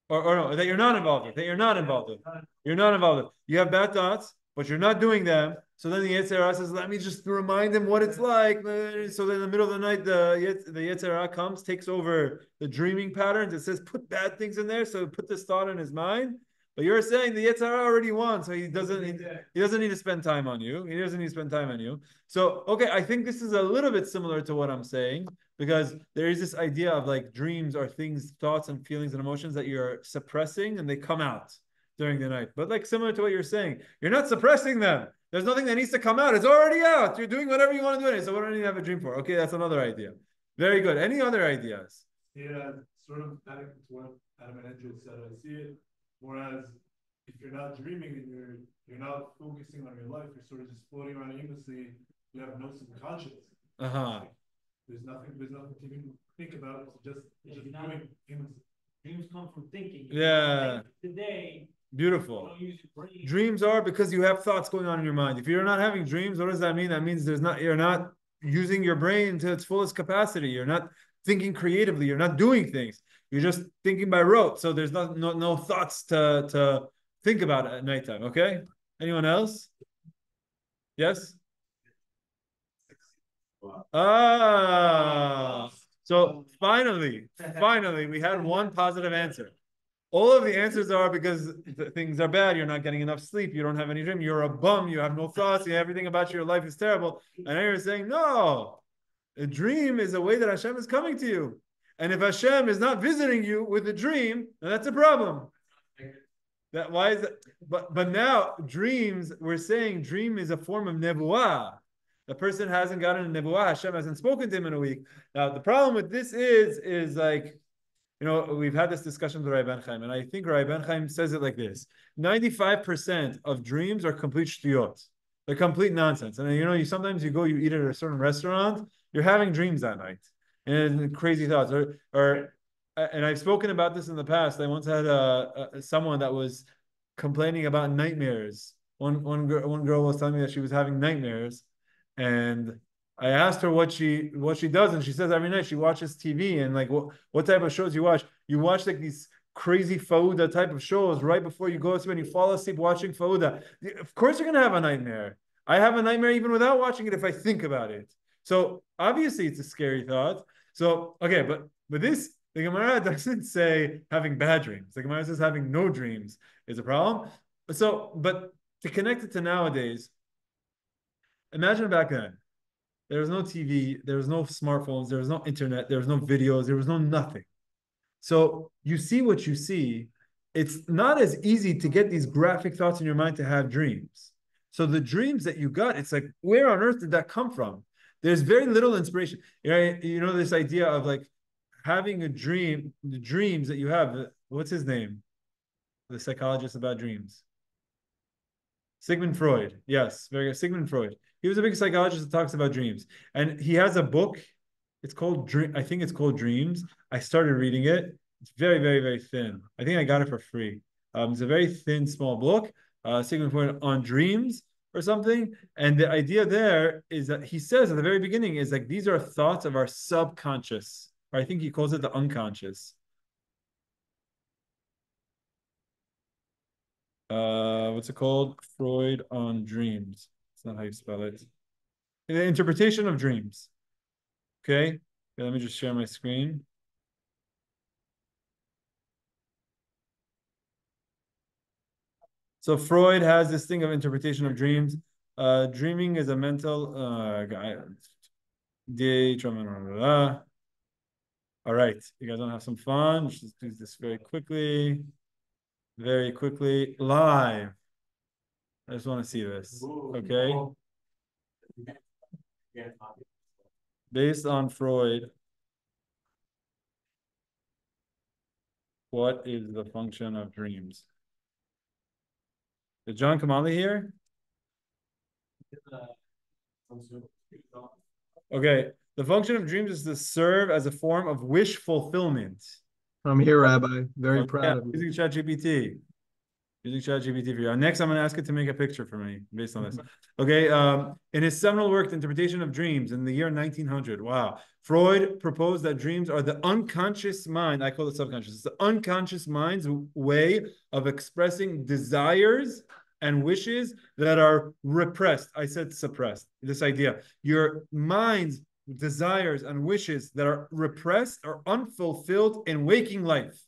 Or no, that you're not involved with, that you're not involved with. You're not involved with. You have bad thoughts, but you're not doing them. So then the Yetzer Hara says, let me just remind him what it's like. So then in the middle of the night, the Yetzer Hara comes, takes over the dreaming patterns. It says, put bad things in there. So put this thought in his mind. But you're saying the Yetzer Hara already won, so he doesn't need to spend time on you. He doesn't need to spend time on you. So, okay, I think this is a little bit similar to what I'm saying, because there is this idea of like dreams are things, thoughts and feelings and emotions that you're suppressing and they come out during the night. But like similar to what you're saying, you're not suppressing them. There's nothing that needs to come out. It's already out. You're doing whatever you want to do in it. So what do I need to have a dream for? Okay, that's another idea. Very good. Any other ideas? Yeah, sort of adding to what Adam and Andrew said, I see it. Whereas if you're not dreaming and you're not focusing on your life, you're sort of just floating around aimlessly. You have no subconscious. Uh-huh. There's nothing to even think about. It's just doing aimlessly. Dreams come from thinking. Yeah. Today. Beautiful. Dreams are because you have thoughts going on in your mind. If you're not having dreams, what does that mean? That means you're not using your brain to its fullest capacity. You're not thinking creatively. You're not doing things. You're just thinking by rote. So there's no thoughts to think about at nighttime. Okay. Anyone else? Yes. So finally, we had one positive answer. All of the answers are because things are bad. You're not getting enough sleep. You don't have any dream. You're a bum. You have no thoughts. Everything about your life is terrible. And now you're saying, no, a dream is a way that Hashem is coming to you. And if Hashem is not visiting you with a dream, then that's a problem. Why is that? But now dreams, we're saying dream is a form of nevuah. The person hasn't gotten a nevuah. Hashem hasn't spoken to him in a week. Now the problem with this is like, we've had this discussion with Rabbi Ben Chaim, and I think Rabbi Ben Chaim says it like this: 95% of dreams are complete shtiyot. They're complete nonsense. And you sometimes you eat at a certain restaurant, you're having dreams that night and crazy thoughts. And I've spoken about this in the past. I once had someone that was complaining about nightmares. One girl was telling me that she was having nightmares, and I asked her what she does, and she says every night she watches TV. And like, what type of shows you watch? You watch like these crazy fauda type of shows right before you go to sleep, and you fall asleep watching fauda. Of course you're gonna have a nightmare. I have a nightmare even without watching it if I think about it. So obviously it's a scary thought. So okay, but this, the Gemara doesn't say having bad dreams. The Gemara says having no dreams is a problem. So, but to connect it to nowadays, imagine back then. There was no TV, there was no smartphones, there was no internet, there was no videos, there was no nothing. So you see what you see. It's not as easy to get these graphic thoughts in your mind to have dreams. So the dreams that you got, it's like, where on earth did that come from? There's very little inspiration. This idea of like having a dream, the dreams that you have. What's his name? The psychologist about dreams. Sigmund Freud. Yes, very good. Sigmund Freud. He was a big psychologist that talks about dreams. And he has a book. It's called Dream. I think it's called Dreams. I started reading it. It's very, very, very thin. I think I got it for free. It's a very thin, small book. Sigmund Freud on dreams or something. And the idea there is that he says at the very beginning is like, these are thoughts of our subconscious. Or I think he calls it the unconscious. What's it called? Freud on dreams. It's not how you spell it. The interpretation of dreams. Okay, let me just share my screen. So Freud has this thing of interpretation of dreams. Dreaming is a mental all right, you guys want to have some fun? Let's just do this very quickly. Very quickly. Live. I just want to see this. Okay. Based on Freud, what is the function of dreams? Is John Kamali here? Okay. The function of dreams is to serve as a form of wish fulfillment. I'm here, Rabbi. Very proud of you. Using ChatGPT. Using ChatGPT for you. Next, I'm going to ask it to make a picture for me based on this. Okay. In his seminal work, The Interpretation of Dreams, in the year 1900, wow, Freud proposed that dreams are the unconscious mind. I call it subconscious. It's the unconscious mind's way of expressing desires and wishes that are repressed. I said suppressed. This idea, your mind's desires and wishes that are repressed or unfulfilled in waking life.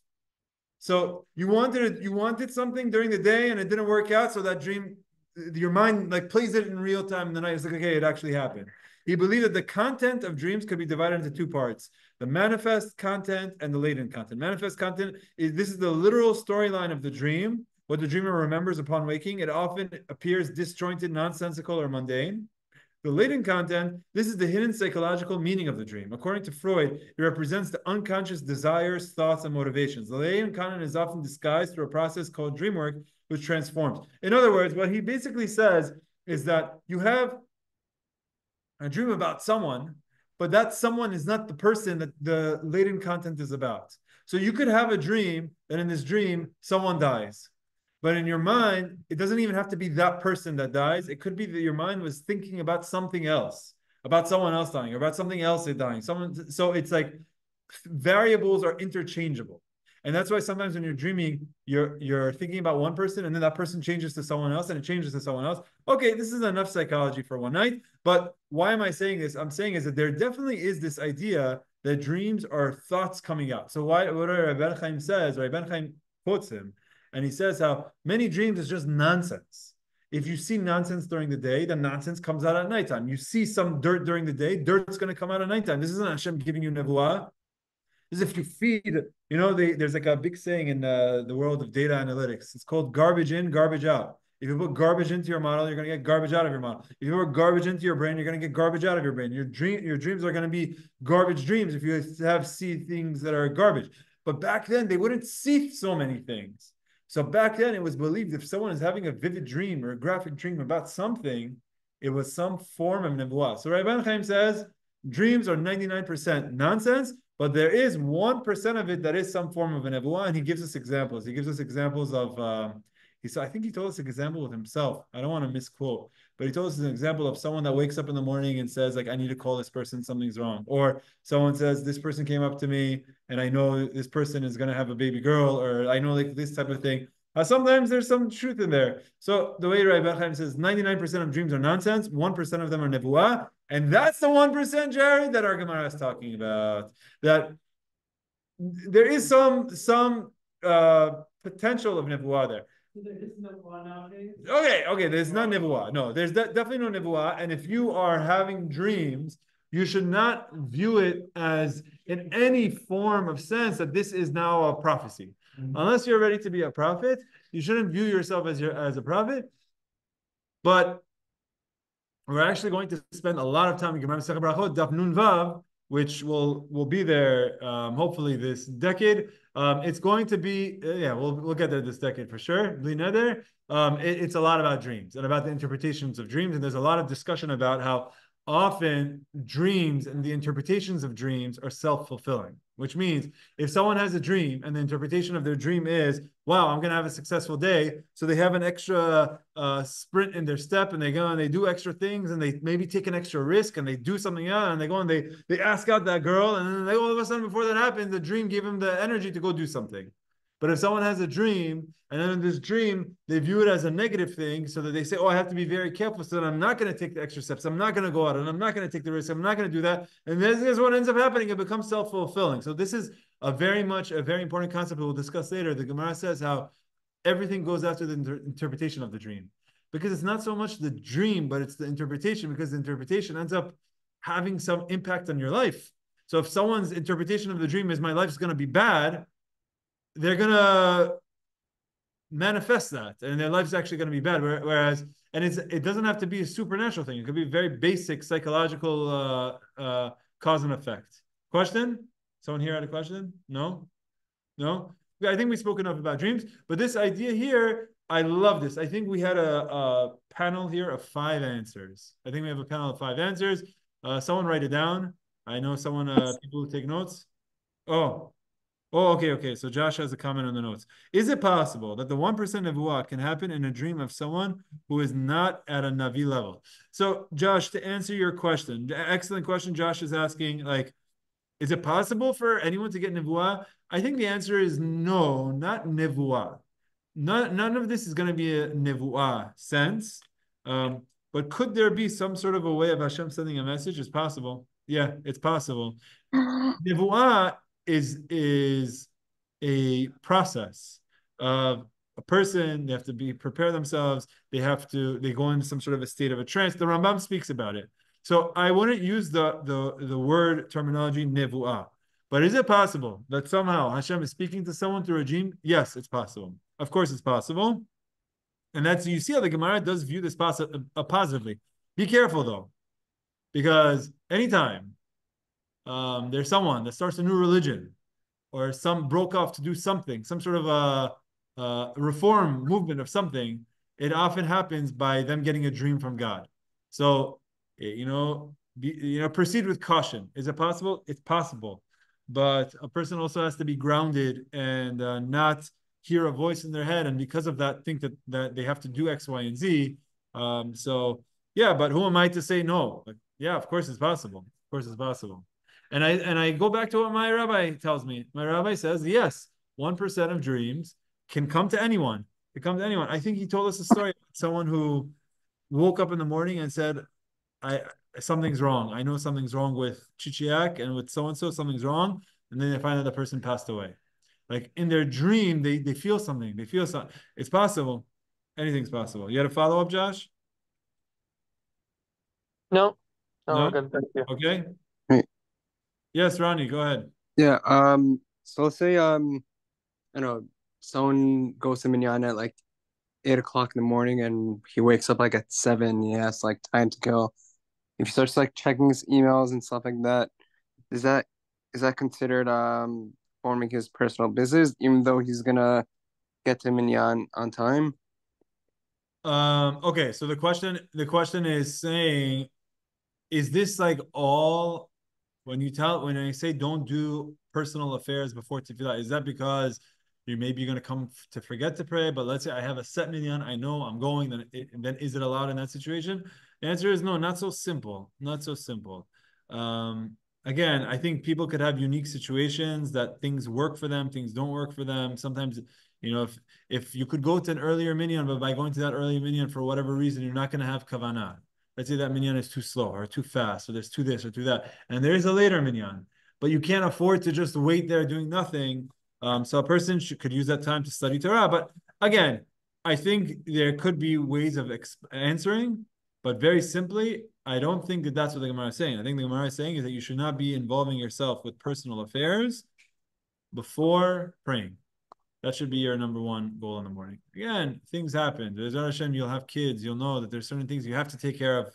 So you wanted something during the day and it didn't work out. So that dream, your mind like plays it in real time in the night. It's like, okay, it actually happened. He believed that the content of dreams could be divided into two parts: the manifest content and the latent content. Manifest content is the literal storyline of the dream, what the dreamer remembers upon waking. It often appears disjointed, nonsensical, or mundane. The latent content, this is the hidden psychological meaning of the dream. According to Freud, it represents the unconscious desires, thoughts, and motivations. The latent content is often disguised through a process called dream work, which transforms. In other words, what he basically says is that you have a dream about someone, but that someone is not the person that the latent content is about. So you could have a dream, and in this dream, someone dies. But in your mind, it doesn't even have to be that person that dies. It could be that your mind was thinking about something else, about someone else dying, or about something else dying. So it's like variables are interchangeable. And that's why sometimes when you're dreaming, you're thinking about one person, and then that person changes to someone else, and it changes to someone else. Okay, this is enough psychology for one night. But why am I saying this? I'm saying is that there definitely is this idea that dreams are thoughts coming out. So what Rabbi Chaim says, Rabbi Chaim quotes him, and he says how many dreams is just nonsense. If you see nonsense during the day, then nonsense comes out at nighttime. You see some dirt during the day, dirt's going to come out at nighttime. This isn't Hashem giving you nevuah. This is if you feed, there's like a big saying in the world of data analytics. It's called garbage in, garbage out. If you put garbage into your model, you're going to get garbage out of your model. If you put garbage into your brain, you're going to get garbage out of your brain. Your dreams are going to be garbage dreams if you see things that are garbage. But back then, they wouldn't see so many things. So back then, it was believed if someone is having a vivid dream or a graphic dream about something, it was some form of nevuah. So Rabbi Chaim says, dreams are 99% nonsense, but there is 1% of it that is some form of a nevuah, and he gives us examples. He gives us examples of, I think he told us an example with himself. I don't want to misquote, but he told us an example of someone that wakes up in the morning and says, like, I need to call this person, something's wrong. Or someone says, this person came up to me, and I know this person is going to have a baby girl, or I know like this type of thing. Sometimes there's some truth in there. So the way Rabbi Chaim says, 99% of dreams are nonsense, 1% of them are nevuah, and that's the 1%, Jared, that our Gemara is talking about. That there is some potential of nevuah there. There is nevuah nowadays. Okay, there's not nevuah. No, there's definitely no nevuah. And if you are having dreams, you should not view it as in any form of sense that this is now a prophecy. Unless you're ready to be a prophet, you shouldn't view yourself as a prophet. But we're actually going to spend a lot of time in Gemara Masechet Berachot, Daf Nun Vav, which will be there hopefully this decade. It's going to be we'll get there this decade for sure. Bli neder. It's a lot about dreams and about the interpretations of dreams, and there's a lot of discussion about how often dreams and the interpretations of dreams are self-fulfilling, which means if someone has a dream and the interpretation of their dream is, wow, I'm going to have a successful day. So they have an extra sprint in their step, and they go and they do extra things, and they maybe take an extra risk, and they do something out, and they go and they ask out that girl, and then all of a sudden before that happens, the dream gave them the energy to go do something. But if someone has a dream, and then in this dream, they view it as a negative thing, so that they say, oh, I have to be very careful, so that I'm not going to take the extra steps. I'm not going to go out, and I'm not going to take the risk. I'm not going to do that. And this is what ends up happening. It becomes self-fulfilling. So this is a very important concept we'll discuss later. The Gemara says how everything goes after the interpretation of the dream. Because it's not so much the dream, but it's the interpretation, because the interpretation ends up having some impact on your life. So if someone's interpretation of the dream is my life's going to be bad, they're going to manifest that, and their life's actually going to be bad. Whereas, and it doesn't have to be a supernatural thing. It could be very basic psychological cause and effect. Question? Someone here had a question? No? I think we spoke enough about dreams, but this idea here I love this. I think we had a panel here of 5 answers. I think we have a panel of 5 answers. Someone write it down. I know someone, people who take notes. Oh, okay. So Josh has a comment on the notes. Is it possible that the 1% nevuah can happen in a dream of someone who is not at a Navi level? So Josh, to answer your question, excellent question. Josh is asking, like, is it possible for anyone to get nevuah? I think the answer is no, not nevuah. None of this is going to be a nevuah sense. But could there be some sort of a way of Hashem sending a message? It's possible. Yeah, it's possible. Nevuah is a process of a person. They have to prepare themselves. They go into some sort of a state of a trance. The Rambam speaks about it. So I wouldn't use the word terminology nevuah. But is it possible that somehow Hashem is speaking to someone through a dream? Yes, it's possible. Of course, it's possible. And that's, you see how the Gemara does view this positively. Be careful though, because anytime there's someone that starts a new religion, or some broke off to do something, some sort of a reform movement of something, it often happens by them getting a dream from God. So, proceed with caution. Is it possible? It's possible, but a person also has to be grounded and not hear a voice in their head, and because of that, think that they have to do X, Y, and Z. So yeah, but who am I to say no? Like, yeah, of course it's possible. Of course it's possible. And I go back to what my rabbi tells me. My rabbi says, yes, 1% of dreams can come to anyone. It come to anyone. I think he told us a story of someone who woke up in the morning and said, I something's wrong. I know something's wrong with Chichiak and with so-and-so, something's wrong. And then they find out the person passed away. Like in their dream, they feel something. They feel something. It's possible. Anything's possible. You had a follow-up, Josh? No, no, No? we're good. Thank you. Okay. Right. Yes, Ronnie, go ahead. Yeah, so let's say I don't know, someone goes to minyan at like 8 o'clock in the morning and he wakes up like at 7, he has like time to kill. If he starts like checking his emails and stuff like that, is that is that considered forming his personal business, even though he's gonna get to minyan on time? Okay, so the question is saying, is this like all when I say don't do personal affairs before tefillah, is that because you're gonna come to forget to pray? But let's say I have a set minyan, I know I'm going, then is it allowed in that situation? The answer is no, not so simple, not so simple. Again, I think people could have unique situations that things work for them, things don't work for them. Sometimes, if you could go to an earlier minyan, but by going to that earlier minyan for whatever reason, you're not going to have kavanah. Let's say that minyan is too slow or too fast, or there's too this or too that, and there is a later minyan, but you can't afford to just wait there doing nothing. So a person could use that time to study Torah. But again, I think there could be ways of answering, but very simply, I don't think that that's what the Gemara is saying. I think the Gemara is saying is that you should not be involving yourself with personal affairs before praying. That should be your number one goal in the morning. Again, things happen. There's Hashem, you'll have kids. You'll know that there's certain things you have to take care of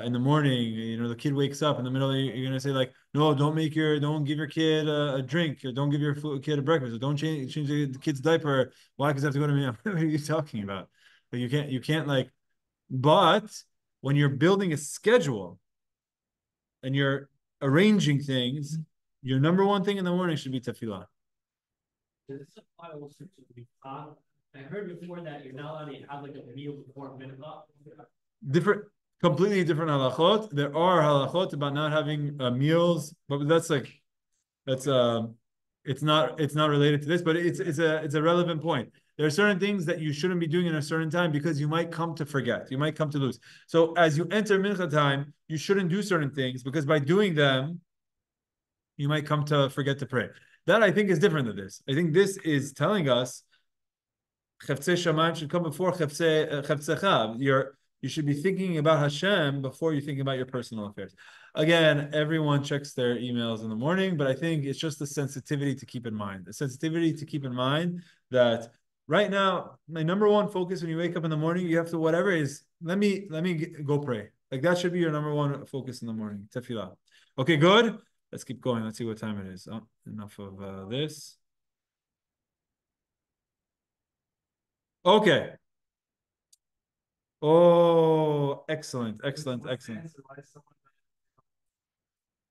in the morning. The kid wakes up in the middle. You're gonna say like, no, don't give your kid a drink, or don't give your kid a breakfast, or don't change the kid's diaper. Why? Because I have to go to me. What are you talking about? But you can't like. But when you're building a schedule and you're arranging things, your number one thing in the morning should be tefillah. Does this apply also to the top? I heard before that you're not allowed to have like a meal before mincha. Completely different halachot. There are halachot about not having meals, but that's it's not related to this, but it's a relevant point. There are certain things that you shouldn't be doing in a certain time because you might come to forget, you might come to lose. So as you enter mincha time, you shouldn't do certain things because by doing them, you might come to forget to pray. That I think is different than this. I think this is telling us Cheftzei Shamayim should come before Chefzecha. You should be thinking about Hashem before you think about your personal affairs. Again, everyone checks their emails in the morning, but I think it's just the sensitivity to keep in mind. The sensitivity to keep in mind that right now, my number one focus when you wake up in the morning, you have to, whatever is, let me go pray. Like that should be your number one focus in the morning. Tefillah. Okay, good. Let's keep going. Let's see what time it is. Oh, enough of this. Okay. Oh, excellent.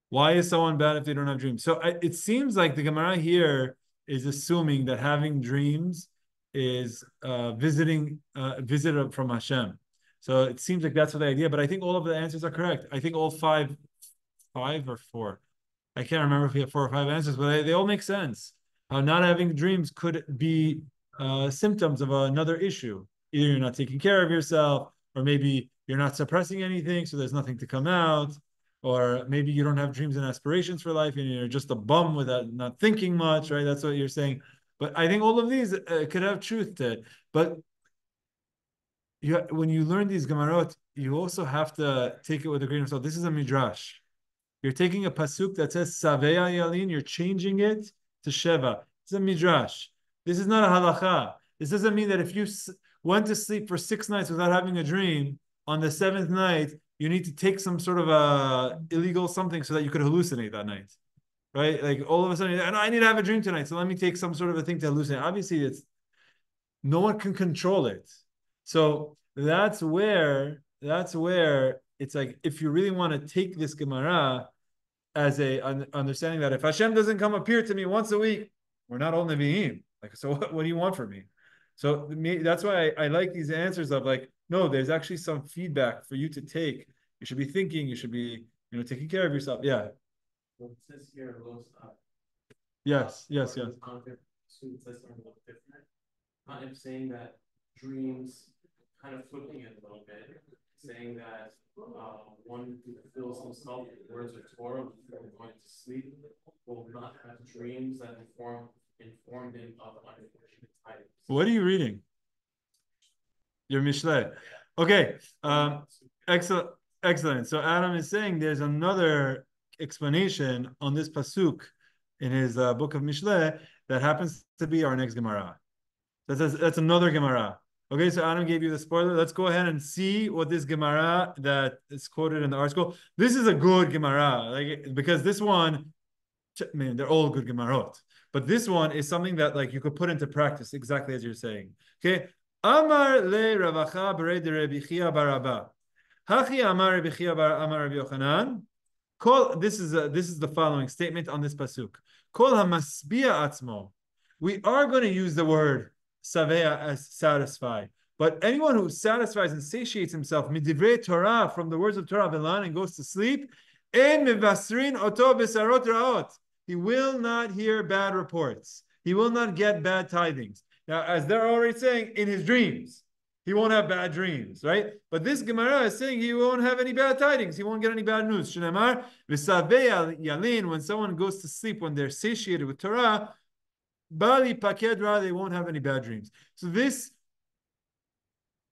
Why is someone bad if they don't have dreams? So it seems like the Gemara here is assuming that having dreams is visit from Hashem. So it seems like that's what the idea. But I think all of the answers are correct. I think all five or four. I can't remember if we have 4 or 5 answers, but they all make sense. Not having dreams could be symptoms of another issue. Either you're not taking care of yourself, or maybe you're not suppressing anything, so there's nothing to come out, or maybe you don't have dreams and aspirations for life, and you're just a bum without not thinking much, right? That's what you're saying. But I think all of these could have truth to it. But when you learn these Gemarot, you also have to take it with a grain of salt. This is a midrash. You're taking a pasuk that says Savea Yalin, you're changing it to Sheva. It's a midrash. This is not a halacha. This doesn't mean that if you went to sleep for 6 nights without having a dream, on the 7th night, you need to take some sort of a illegal something so that you could hallucinate that night. Right? Like all of a sudden, I need to have a dream tonight, so let me take some sort of a thing to hallucinate. Obviously, no one can control it. So that's where it's like, if you really want to take this Gemara as a understanding that if Hashem doesn't come appear to me once a week, we're not all Nevi'im. Like, so what do you want from me? So that's why I like these answers of like, no, there's actually some feedback for you to take. You should be thinking, you should be, taking care of yourself. Yeah. Well, it says here, Yes. it says something a little different. I'm saying that dreams, kind of flipping it a little bit, saying that one who fulfills himself with words of Torah before going to sleep will not have dreams that inform him of unfortunate tidings. What are you reading? Your Mishle. Okay. Excellent. So Adam is saying there's another explanation on this pasuk in his book of Mishle that happens to be our next Gemara. That's another Gemara. Okay, so Adam gave you the spoiler. Let's go ahead and see what this Gemara that is quoted in the article. This is a good Gemara, because this one, they're all good Gemarot. But this one is something that you could put into practice exactly as you're saying. Okay. Amar le Ravacha b'rei de Rabbi Chia bar Abba. Hachi amar Rabbi Chia bar Amar Rabbi Yochanan. This is the following statement on this pasuk. Kol hamasbia atzmo. We are going to use the word savea as satisfy. But anyone who satisfies and satiates himself midivrei Torah, from the words of Torah Velan, and goes to sleep, en mivasrin oto besarot raot. He will not hear bad reports. He will not get bad tidings. Now, as they're already saying, in his dreams, he won't have bad dreams, right? But this Gemara is saying he won't have any bad tidings. He won't get any bad news. Shneimar v'savei yalin, when someone goes to sleep, when they're satiated with Torah, Bali pakedra, they won't have any bad dreams. So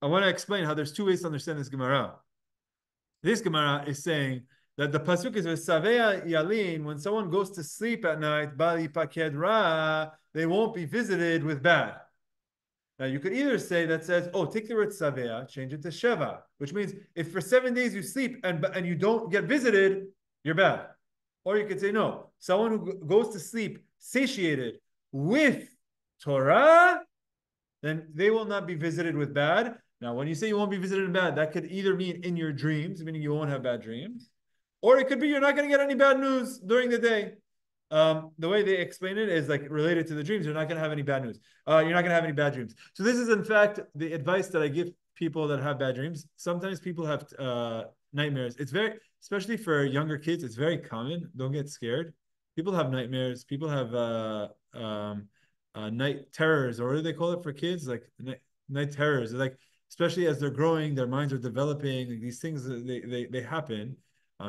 I want to explain how there's 2 ways to understand this Gemara. This Gemara is saying that the pasuk is v'savei yalin, when someone goes to sleep at night, Bali pakedra, they won't be visited with bad. Now you could either say that says, take the word savea, change it to sheva, which means if for 7 days you sleep and you don't get visited, you're bad. Or you could say, no, someone who goes to sleep satiated with Torah, then they will not be visited with bad. Now, when you say you won't be visited in bad, that could either mean in your dreams, meaning you won't have bad dreams, or it could be you're not going to get any bad news during the day. The way they explain it is related to the dreams. You're not going to have any bad news. You're not going to have any bad dreams. So this is, in fact, the advice that I give people that have bad dreams. Sometimes people have nightmares. It's especially for younger kids, it's very common. Don't get scared. People have nightmares. People have night terrors, or what do they call it for kids? Night terrors. Especially as they're growing, their minds are developing. These things, they happen.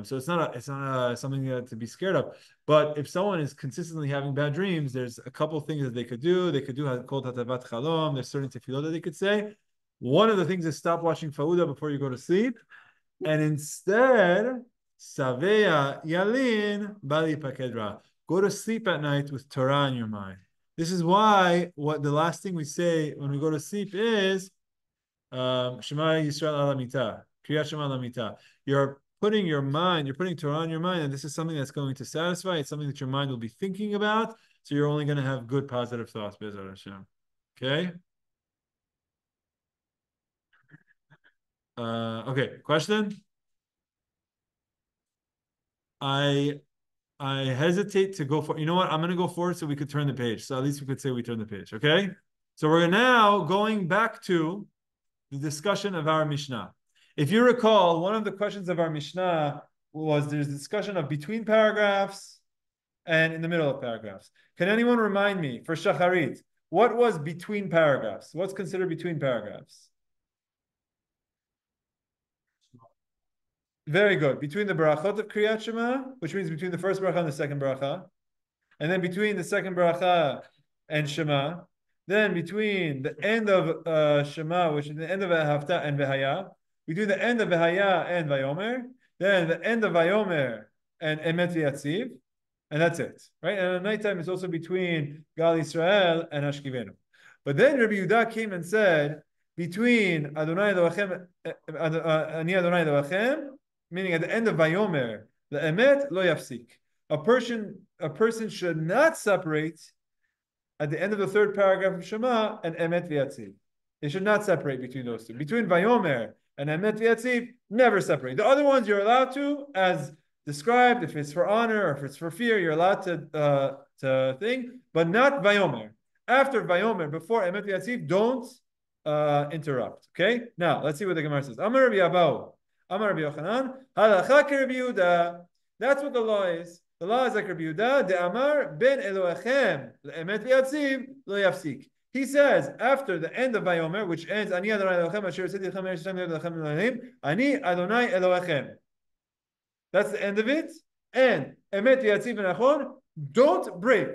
So it's not something to be scared of. But if someone is consistently having bad dreams, there's a couple of things that they could do. They could do called hatavat chalom. There's certain tefillot that they could say. One of the things is stop watching fauda before you go to sleep, and instead savea yalin bali pakedra. Go to sleep at night with Torah in your mind. This is why the last thing we say when we go to sleep is Shema Yisrael Alamita, Kriyat Shema Alamita. You're putting Torah in your mind, and this is something that's going to satisfy. It's something that your mind will be thinking about. So you're only going to have good, positive thoughts, Be'ezrat Hashem. Okay? Okay, question. I hesitate to go for. You know what? I'm going to go forward so we could turn the page. So at least we could say we turn the page. Okay. So we're now going back to the discussion of our Mishnah. If you recall, one of the questions of our Mishnah was there's discussion of between paragraphs and in the middle of paragraphs. Can anyone remind me for Shacharit, what was between paragraphs? What's considered between paragraphs? Very good. Between the Berachot of Kriyat Shema, which means between the first bracha and the second bracha, and then between the second bracha and Shema, then between the end of Shema, which is the end of Hafta and Vehaya, between the end of Vehaya and Vayomer, then the end of Vayomer and Emet V'Yatziv, and that's it, right? And at nighttime, it's also between Gal Yisrael and Hashkivenu. But then Rabbi Yehuda came and said, between Adonai Elohim, Ani Adonai Elohim, meaning at the end of Vayomer, the Emet lo yafsik. A person should not separate at the end of the third paragraph of Shema and Emet V'Yatziv. They should not separate between those two. Between Vayomer and Emet V'Yatziv, never separate. The other ones you're allowed to, as described, if it's for honor or if it's for fear, you're allowed to think, but not Vayomer. After Vayomer, before Emet V'Yatziv, don't interrupt. Okay? Now, let's see what the Gemara says. Amar Rabbi Abahu, Amar Rabbi Yochanan, Halacha Rabbi Yehuda. That's what the law is. The law is like Rabbi Yehuda, De Amar Ben Elohechem Emet V'Yatziv Lo Yafsik. He says after the end of Vayomer, which ends Ani Adonai Elohechem Asher Yitzchak Lechem Eretz Yisrael Lechem Elohim, Ani Adonai Elohechem. That's the end of it. And Emet V'Yatziv V'Nachon, don't break.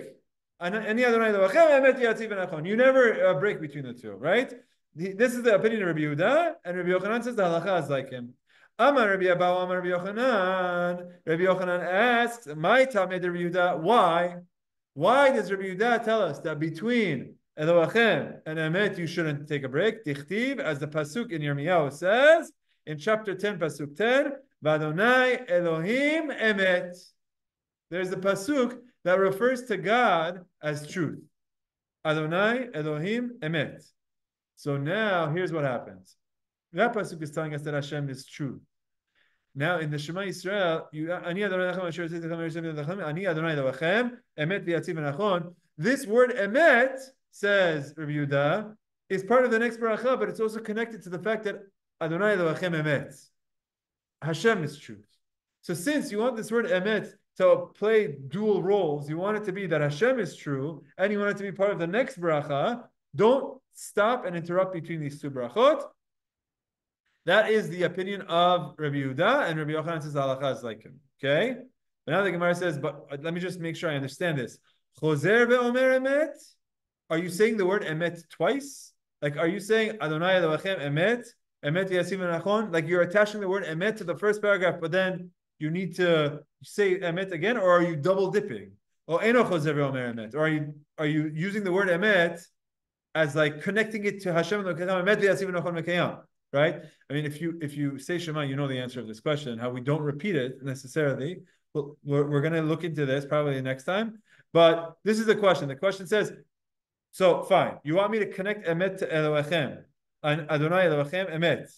Ani Adonai Elohechem Emet V'Yatziv V'Nachon. You never break between the two, right? This is the opinion of Rabbi Yehuda, and Rabbi Yochanan says the halacha is like him. Amar Rabbi Abahu, Amar Rabbi Yochanan. Rabbi Yochanan asks, "My Talmid Rabbi Yehuda, why? Why does Rabbi Yehuda tell us that between Elohechem and Emet you shouldn't take a break? Tichtiv, as the pasuk in Yirmiyahu says in chapter 10, pasuk 10, V'Adonai Elohim Emet. There's the pasuk that refers to God as truth. Adonai Elohim Emet. So now here's what happens. That pasuk is telling us that Hashem is true. Now in the Shema Yisrael, Ani Adonai Elohim, Ani Adonai Elohim, Emet V'Yatziv V'Nachon. This word Emet, says Rabbi Yehuda, is part of the next bracha, but it's also connected to the fact that Adonai Elohim Emet. Hashem is truth. So since you want this word Emet to play dual roles, you want it to be that Hashem is true, and you want it to be part of the next bracha, don't stop and interrupt between these two brachot. That is the opinion of Rabbi Yehuda, and Rabbi Yochanan says the halacha is like him. Okay? But now the Gemara says, but let me just make sure I understand this. Choser ve'omer emet? Are you saying the word emet twice? Like, are you saying Adonai Elohechem emet? Emet v'yatziv v'nachon? Like you're attaching the word emet to the first paragraph, but then you need to say emet again, or are you double dipping? Or eno choser ve'omer emet? Or are you using the word emet as like connecting it to Hashem emet v'yatziv v'nachon mekayam? Right? I mean, if you say Shema, you know the answer of this question. How we don't repeat it necessarily. Well, we're going to look into this probably next time. But this is the question. The question says, so fine. You want me to connect Emet to Elohechem and Adonai Elohechem Emet?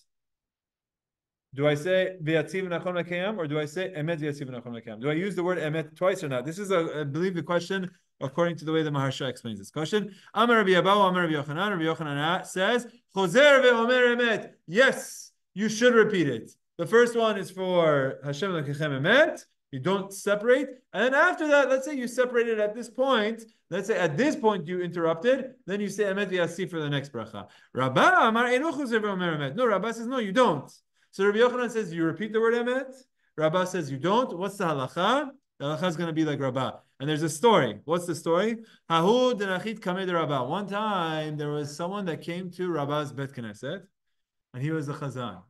Do I say V'yatziv v'nachon mekayam, or do I say Emet v'yatziv v'nachon mekayam? Do I use the word Emet twice or not? This is, I believe, the question according to the way the Maharsha explains this question. Amar Rabbi Abahu, Amar Rabbi Yochanan. Rabbi Yochanan says, Choser ve'omer emet. Yes, you should repeat it. The first one is for Hashem Elohechem emet. You don't separate. And then after that, let's say you separated at this point. Let's say at this point you interrupted. Then you say emet v'yasi for the next bracha. Rabbah Amar eno choser ve'omer emet. No, Rabbah says, no, you don't. So Rabbi Yochanan says, you repeat the word emet. Rabbah says, you don't. What's the halacha? The halacha is going to be like Rabbah. And there's a story. What's the story? Hahu denachit kamei de Rabbah. One time there was someone that came to Rabbah's Bet Knesset, and he was the Chazan,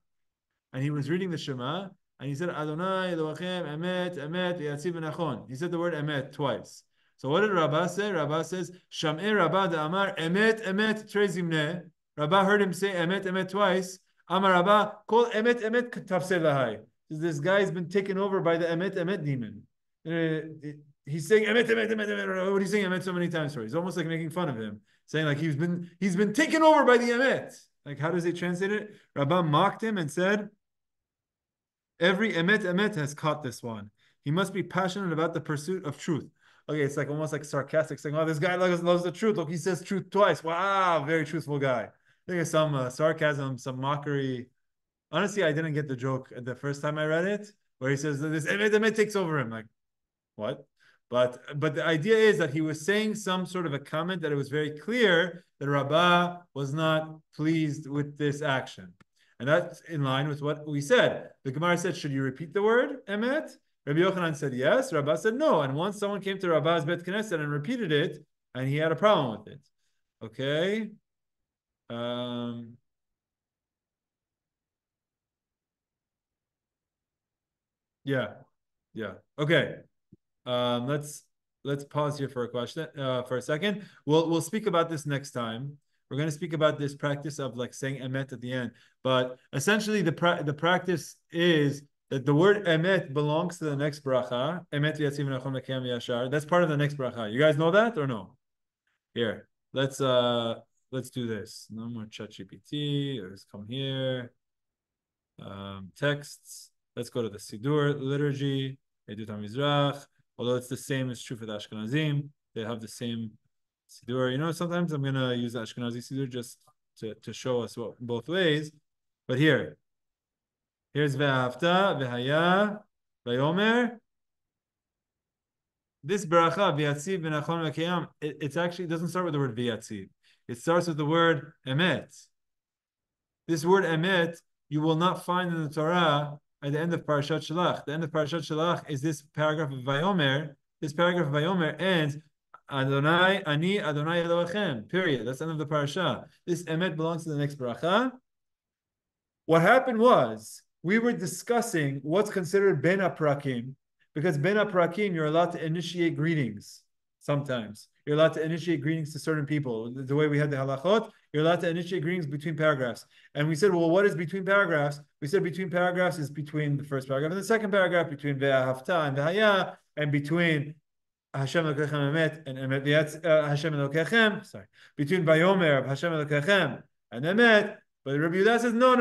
and he was reading the Shema, and he said Adonai Elohechem Emet Emet V'Yatziv V'Nachon. He said the word Emet twice. So what did Rabbah say? Rabbah says Sham'ei Rabbah de Amar Emet Emet Trezimne. Rabbah heard him say Emet Emet twice. Amar Rabbah Kol Emet Emet Tafseh Lahai. This guy's been taken over by the Emet Emet demon. He's saying Emet, Emet, Emet, Emet. What are you saying Emet so many times for? He's almost like making fun of him, saying like he's been taken over by the Emet. Like, how does he translate it? Rabbah mocked him and said, every emet has caught this one. He must be passionate about the pursuit of truth. Okay, it's like almost like sarcastic, saying, "Oh, this guy loves the truth. Look, he says truth twice. Wow, very truthful guy." I think it's some sarcasm, some mockery. Honestly, I didn't get the joke the first time I read it, where he says this emet takes over him. Like, what? But the idea is that he was saying some sort of a comment that it was very clear that Rabbah was not pleased with this action. And that's in line with what we said. The Gemara said, should you repeat the word emet? Rabbi Yochanan said yes. Rabbah said no. And once someone came to Rabbah's Bet Knesset and repeated it, and he had a problem with it. Okay. Yeah. Yeah. Okay. Let's pause here for a question for a second. We'll speak about this next time. We're going to speak about this practice of like saying emet at the end. But essentially, the practice is that the word emet belongs to the next bracha. Emet v'yatziv v'nachon v'kiyam v'yashar. That's part of the next bracha. You guys know that or no? Here, let's do this. No more ChatGPT. Let's come here. Texts. Let's go to the Sidur liturgy. Edut HaMizrach. Although it's the same as true for the Ashkenazim, they have the same Sidur. You know, sometimes I'm going to use the Ashkenazi Sidur just to show us both ways. But here's Ve'afta, Ve'haya, Ve'yomer. This bracha, V'yatziv, V'nachon V'kiyam, it actually doesn't start with the word V'yatziv. It starts with the word Emet. This word Emet, you will not find in the Torah at the end of Parashat Shalach. The end of Parashat Shalach is this paragraph of Vayomer. This paragraph of Vayomer ends, Adonai, Ani, Adonai Elohechem, period. That's the end of the parasha. This emet belongs to the next bracha. What happened was, we were discussing what's considered ben prakim, because ben prakim, you're allowed to initiate greetings sometimes. You're allowed to initiate greetings to certain people. The way we had the halachot, you're allowed to initiate greetings between paragraphs. And we said, well, what is between paragraphs? We said between paragraphs is between the first paragraph and the second paragraph, between ve'ahavta and ve'haya, and between Hashem Elokechem Emet and Emet Hashem Elokechem. Sorry, between Vayomer of Hashem Elokechem and Emet. But Rabbi Yehuda says, no.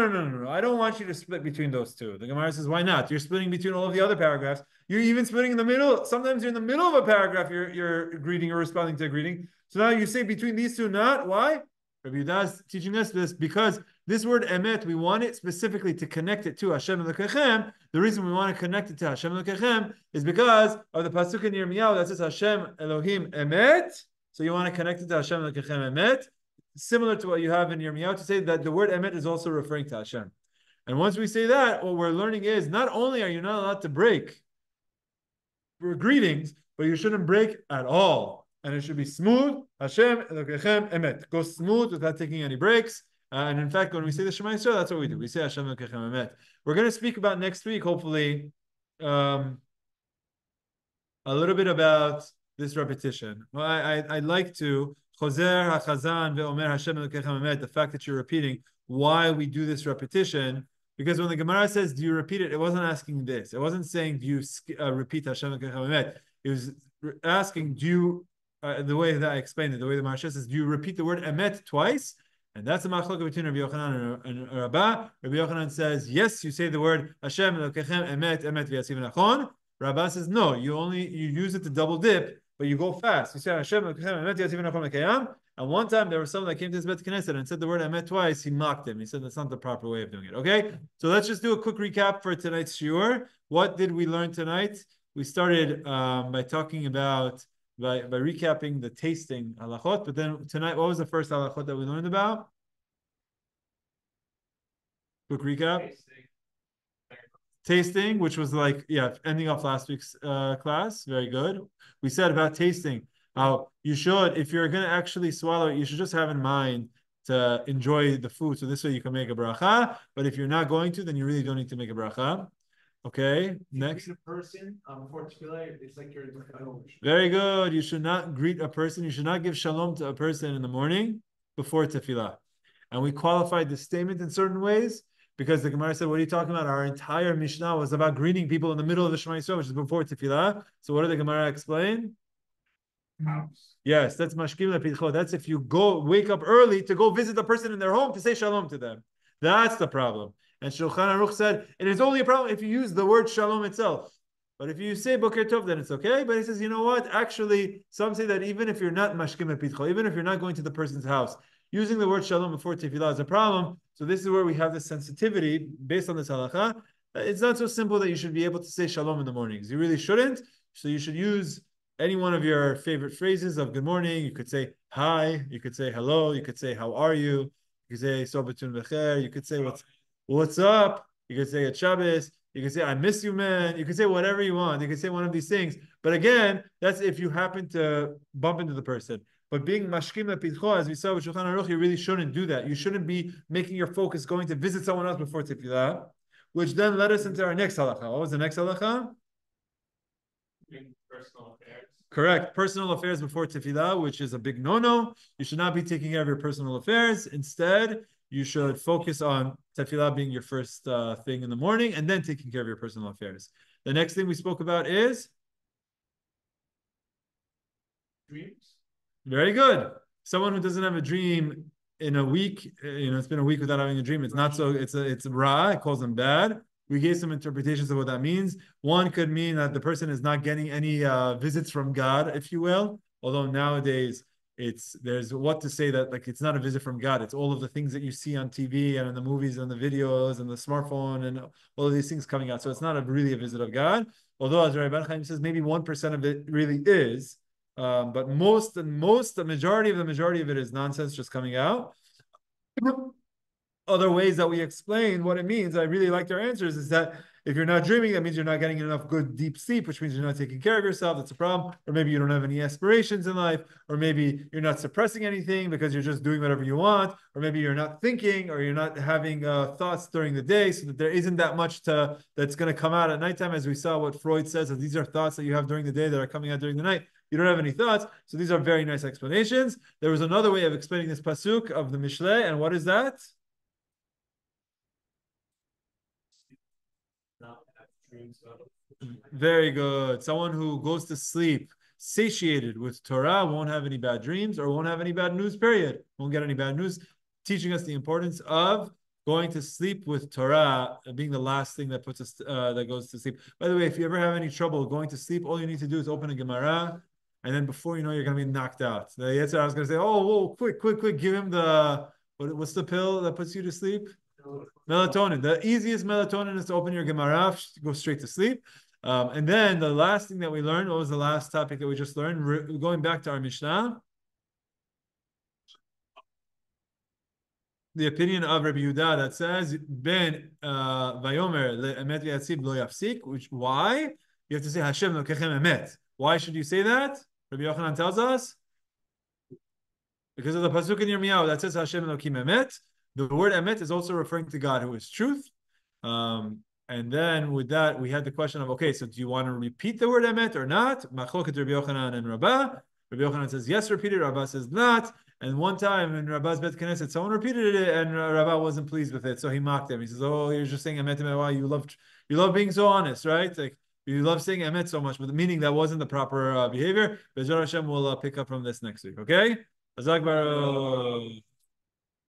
I don't want you to split between those two. The Gemara says, why not? You're splitting between all of the other paragraphs. You're even splitting in the middle. Sometimes you're in the middle of a paragraph. You're greeting or responding to a greeting. So now you say between these two, not. Why? Rabbi Yehuda is teaching us this because this word emet, we want it specifically to connect it to Hashem Elokechem. The reason we want to connect it to Hashem Elokechem is because of the pasuk in Yirmiyahu that says Hashem Elohim Emet. So you want to connect it to Hashem Elokechem Emet, similar to what you have in Yirmiyahu, to say that the word emet is also referring to Hashem. And once we say that, what we're learning is not only are you not allowed to break greetings, but you shouldn't break at all. And it should be smooth. Hashem Elokechem Emet. Go smooth without taking any breaks. And in fact, when we say the Shema Yisrael, that's what we do. We say Hashem Elokechem Emet. We're going to speak about next week, hopefully, a little bit about this repetition. Well, I'd like to Choser HaChazan ve'omer Hashem Elokechem Emet. The fact that you're repeating why we do this repetition, because when the Gemara says, "Do you repeat it?" It wasn't asking this. It wasn't saying, "Do you repeat Hashem Elokechem Emet?" It was asking, "Do you?" The way that I explained it, the way the Maharsha says, "Do you repeat the word emet twice?" And that's the machlokah between Rabbi Yochanan and Rabbah. Rabbi Yochanan says, yes, you say the word Hashem Elokechem Emet v'yatziv v'nachon. Rabbah says, no, you use it to double dip, but you go fast. You say Hashem Elokechem Emet v'yatziv v'nachon v'kayam. And one time there was someone that came to his Bet Knesset and said the word emet twice. He mocked him. He said that's not the proper way of doing it. Okay, so let's just do a quick recap for tonight's shiur. What did we learn tonight? We started by talking about by recapping the tasting halachot, but then tonight, what was the first halachot that we learned about? Quick recap. Tasting, which was like, ending off last week's class. Very good. We said about tasting, how you should, if you're going to actually swallow it, you should just have in mind to enjoy the food. So this way you can make a bracha. But if you're not going to, then you really don't need to make a bracha. Okay, next. A person before tefillah, it's like you're very good. You should not greet a person. You should not give shalom to a person in the morning before tefillah. And we qualified this statement in certain ways because the Gemara said, what are you talking about? Our entire Mishnah was about greeting people in the middle of the Shema Yisrael, which is before tefillah. So what did the Gemara explain? house. Yes, that's mashkim lepitcho. That's if you wake up early to go visit the person in their home to say shalom to them. That's the problem. And Shulchan Aruch said it is only a problem if you use the word shalom itself. But if you say boker tov, then it's okay. But he says, you know what? Actually, some say that even if you're not mashkim lepitcho, even if you're not going to the person's house, using the word shalom before tefillah is a problem. So this is where we have this sensitivity based on this halacha. It's not so simple that you should be able to say shalom in the mornings. You really shouldn't. So you should use any one of your favorite phrases of good morning. You could say hi, you could say hello, you could say how are you, you could say sobatun becher, you could say what's up, you could say at Shabbos, you could say I miss you, man, you could say whatever you want, you could say one of these things. But again, that's if you happen to bump into the person. But being mashkim lepitcho, as we saw with Shulchan Aruch, you really shouldn't do that. You shouldn't be making your focus going to visit someone else before tefillah, which then led us into our next halacha. What was the next halacha? Personal affairs. Correct. Personal affairs before tefillah, which is a big no-no. You should not be taking care of your personal affairs. Instead, you should focus on tefillah being your first thing in the morning and then taking care of your personal affairs. The next thing we spoke about is? Dreams. Very good. Someone who doesn't have a dream in a week, it's been a week without having a dream. It's not so, it's ra, it calls them bad. We gave some interpretations of what that means. One could mean that the person is not getting any visits from God, if you will. Although nowadays there's what to say that like it's not a visit from God. It's all of the things that you see on TV and in the movies and the videos and the smartphone and all of these things coming out. So it's not really a visit of God. Although as Rabbi Ben Chaim says, maybe 1% of it really is. But the majority of it is nonsense just coming out. Other ways that we explain what it means, I really like their answers, is that if you're not dreaming, that means you're not getting enough good deep sleep, which means you're not taking care of yourself. That's a problem. Or maybe you don't have any aspirations in life, or maybe you're not suppressing anything because you're just doing whatever you want, or maybe you're not thinking, or you're not having thoughts during the day, so that there isn't that much that's going to come out at nighttime, as we saw what Freud says, that these are thoughts that you have during the day that are coming out during the night. You don't have any thoughts. So these are very nice explanations. There was another way of explaining this pasuk of the Mishle, and what is that? Very good. Someone who goes to sleep satiated with Torah won't have any bad dreams or won't have any bad news, period. Won't get any bad news, teaching us the importance of going to sleep with Torah being the last thing that puts us that goes to sleep. By the way, if you ever have any trouble going to sleep, all you need to do is open a Gemara, and then before you know, you're going to be knocked out. I was going to say, oh, whoa, quick, give him what's the pill that puts you to sleep? Melatonin. The easiest melatonin is to open your Gemara, go straight to sleep. And then the last thing that we learned, what was the last topic that we just learned? Going back to our Mishnah, the opinion of Rabbi Yehuda that says Ben Vayomer le'emet v'yatzib lo yafsik. Which why you have to say Hashem lokechem emet? Why should you say that? Rabbi Yochanan tells us because of the pasuk in Yirmiyahu that says Hashem lokim emet. The word emet is also referring to God who is truth. And then with that, we had the question of, okay, so do you want to repeat the word emet or not? Machloket Rabbi Yochanan and Rabbah. Rabbi Yochanan says yes, repeat it. Rabbah says not. And one time in Rabbah's Bet Knesset, someone repeated it, and Rabbah wasn't pleased with it, so he mocked him. He says, "Oh, you're just saying emet, emet. Why you love being so honest, right? Like you love saying emet so much, but the meaning that wasn't the proper behavior." Be'ezrat Hashem will pick up from this next week. Okay. Azak Baruch.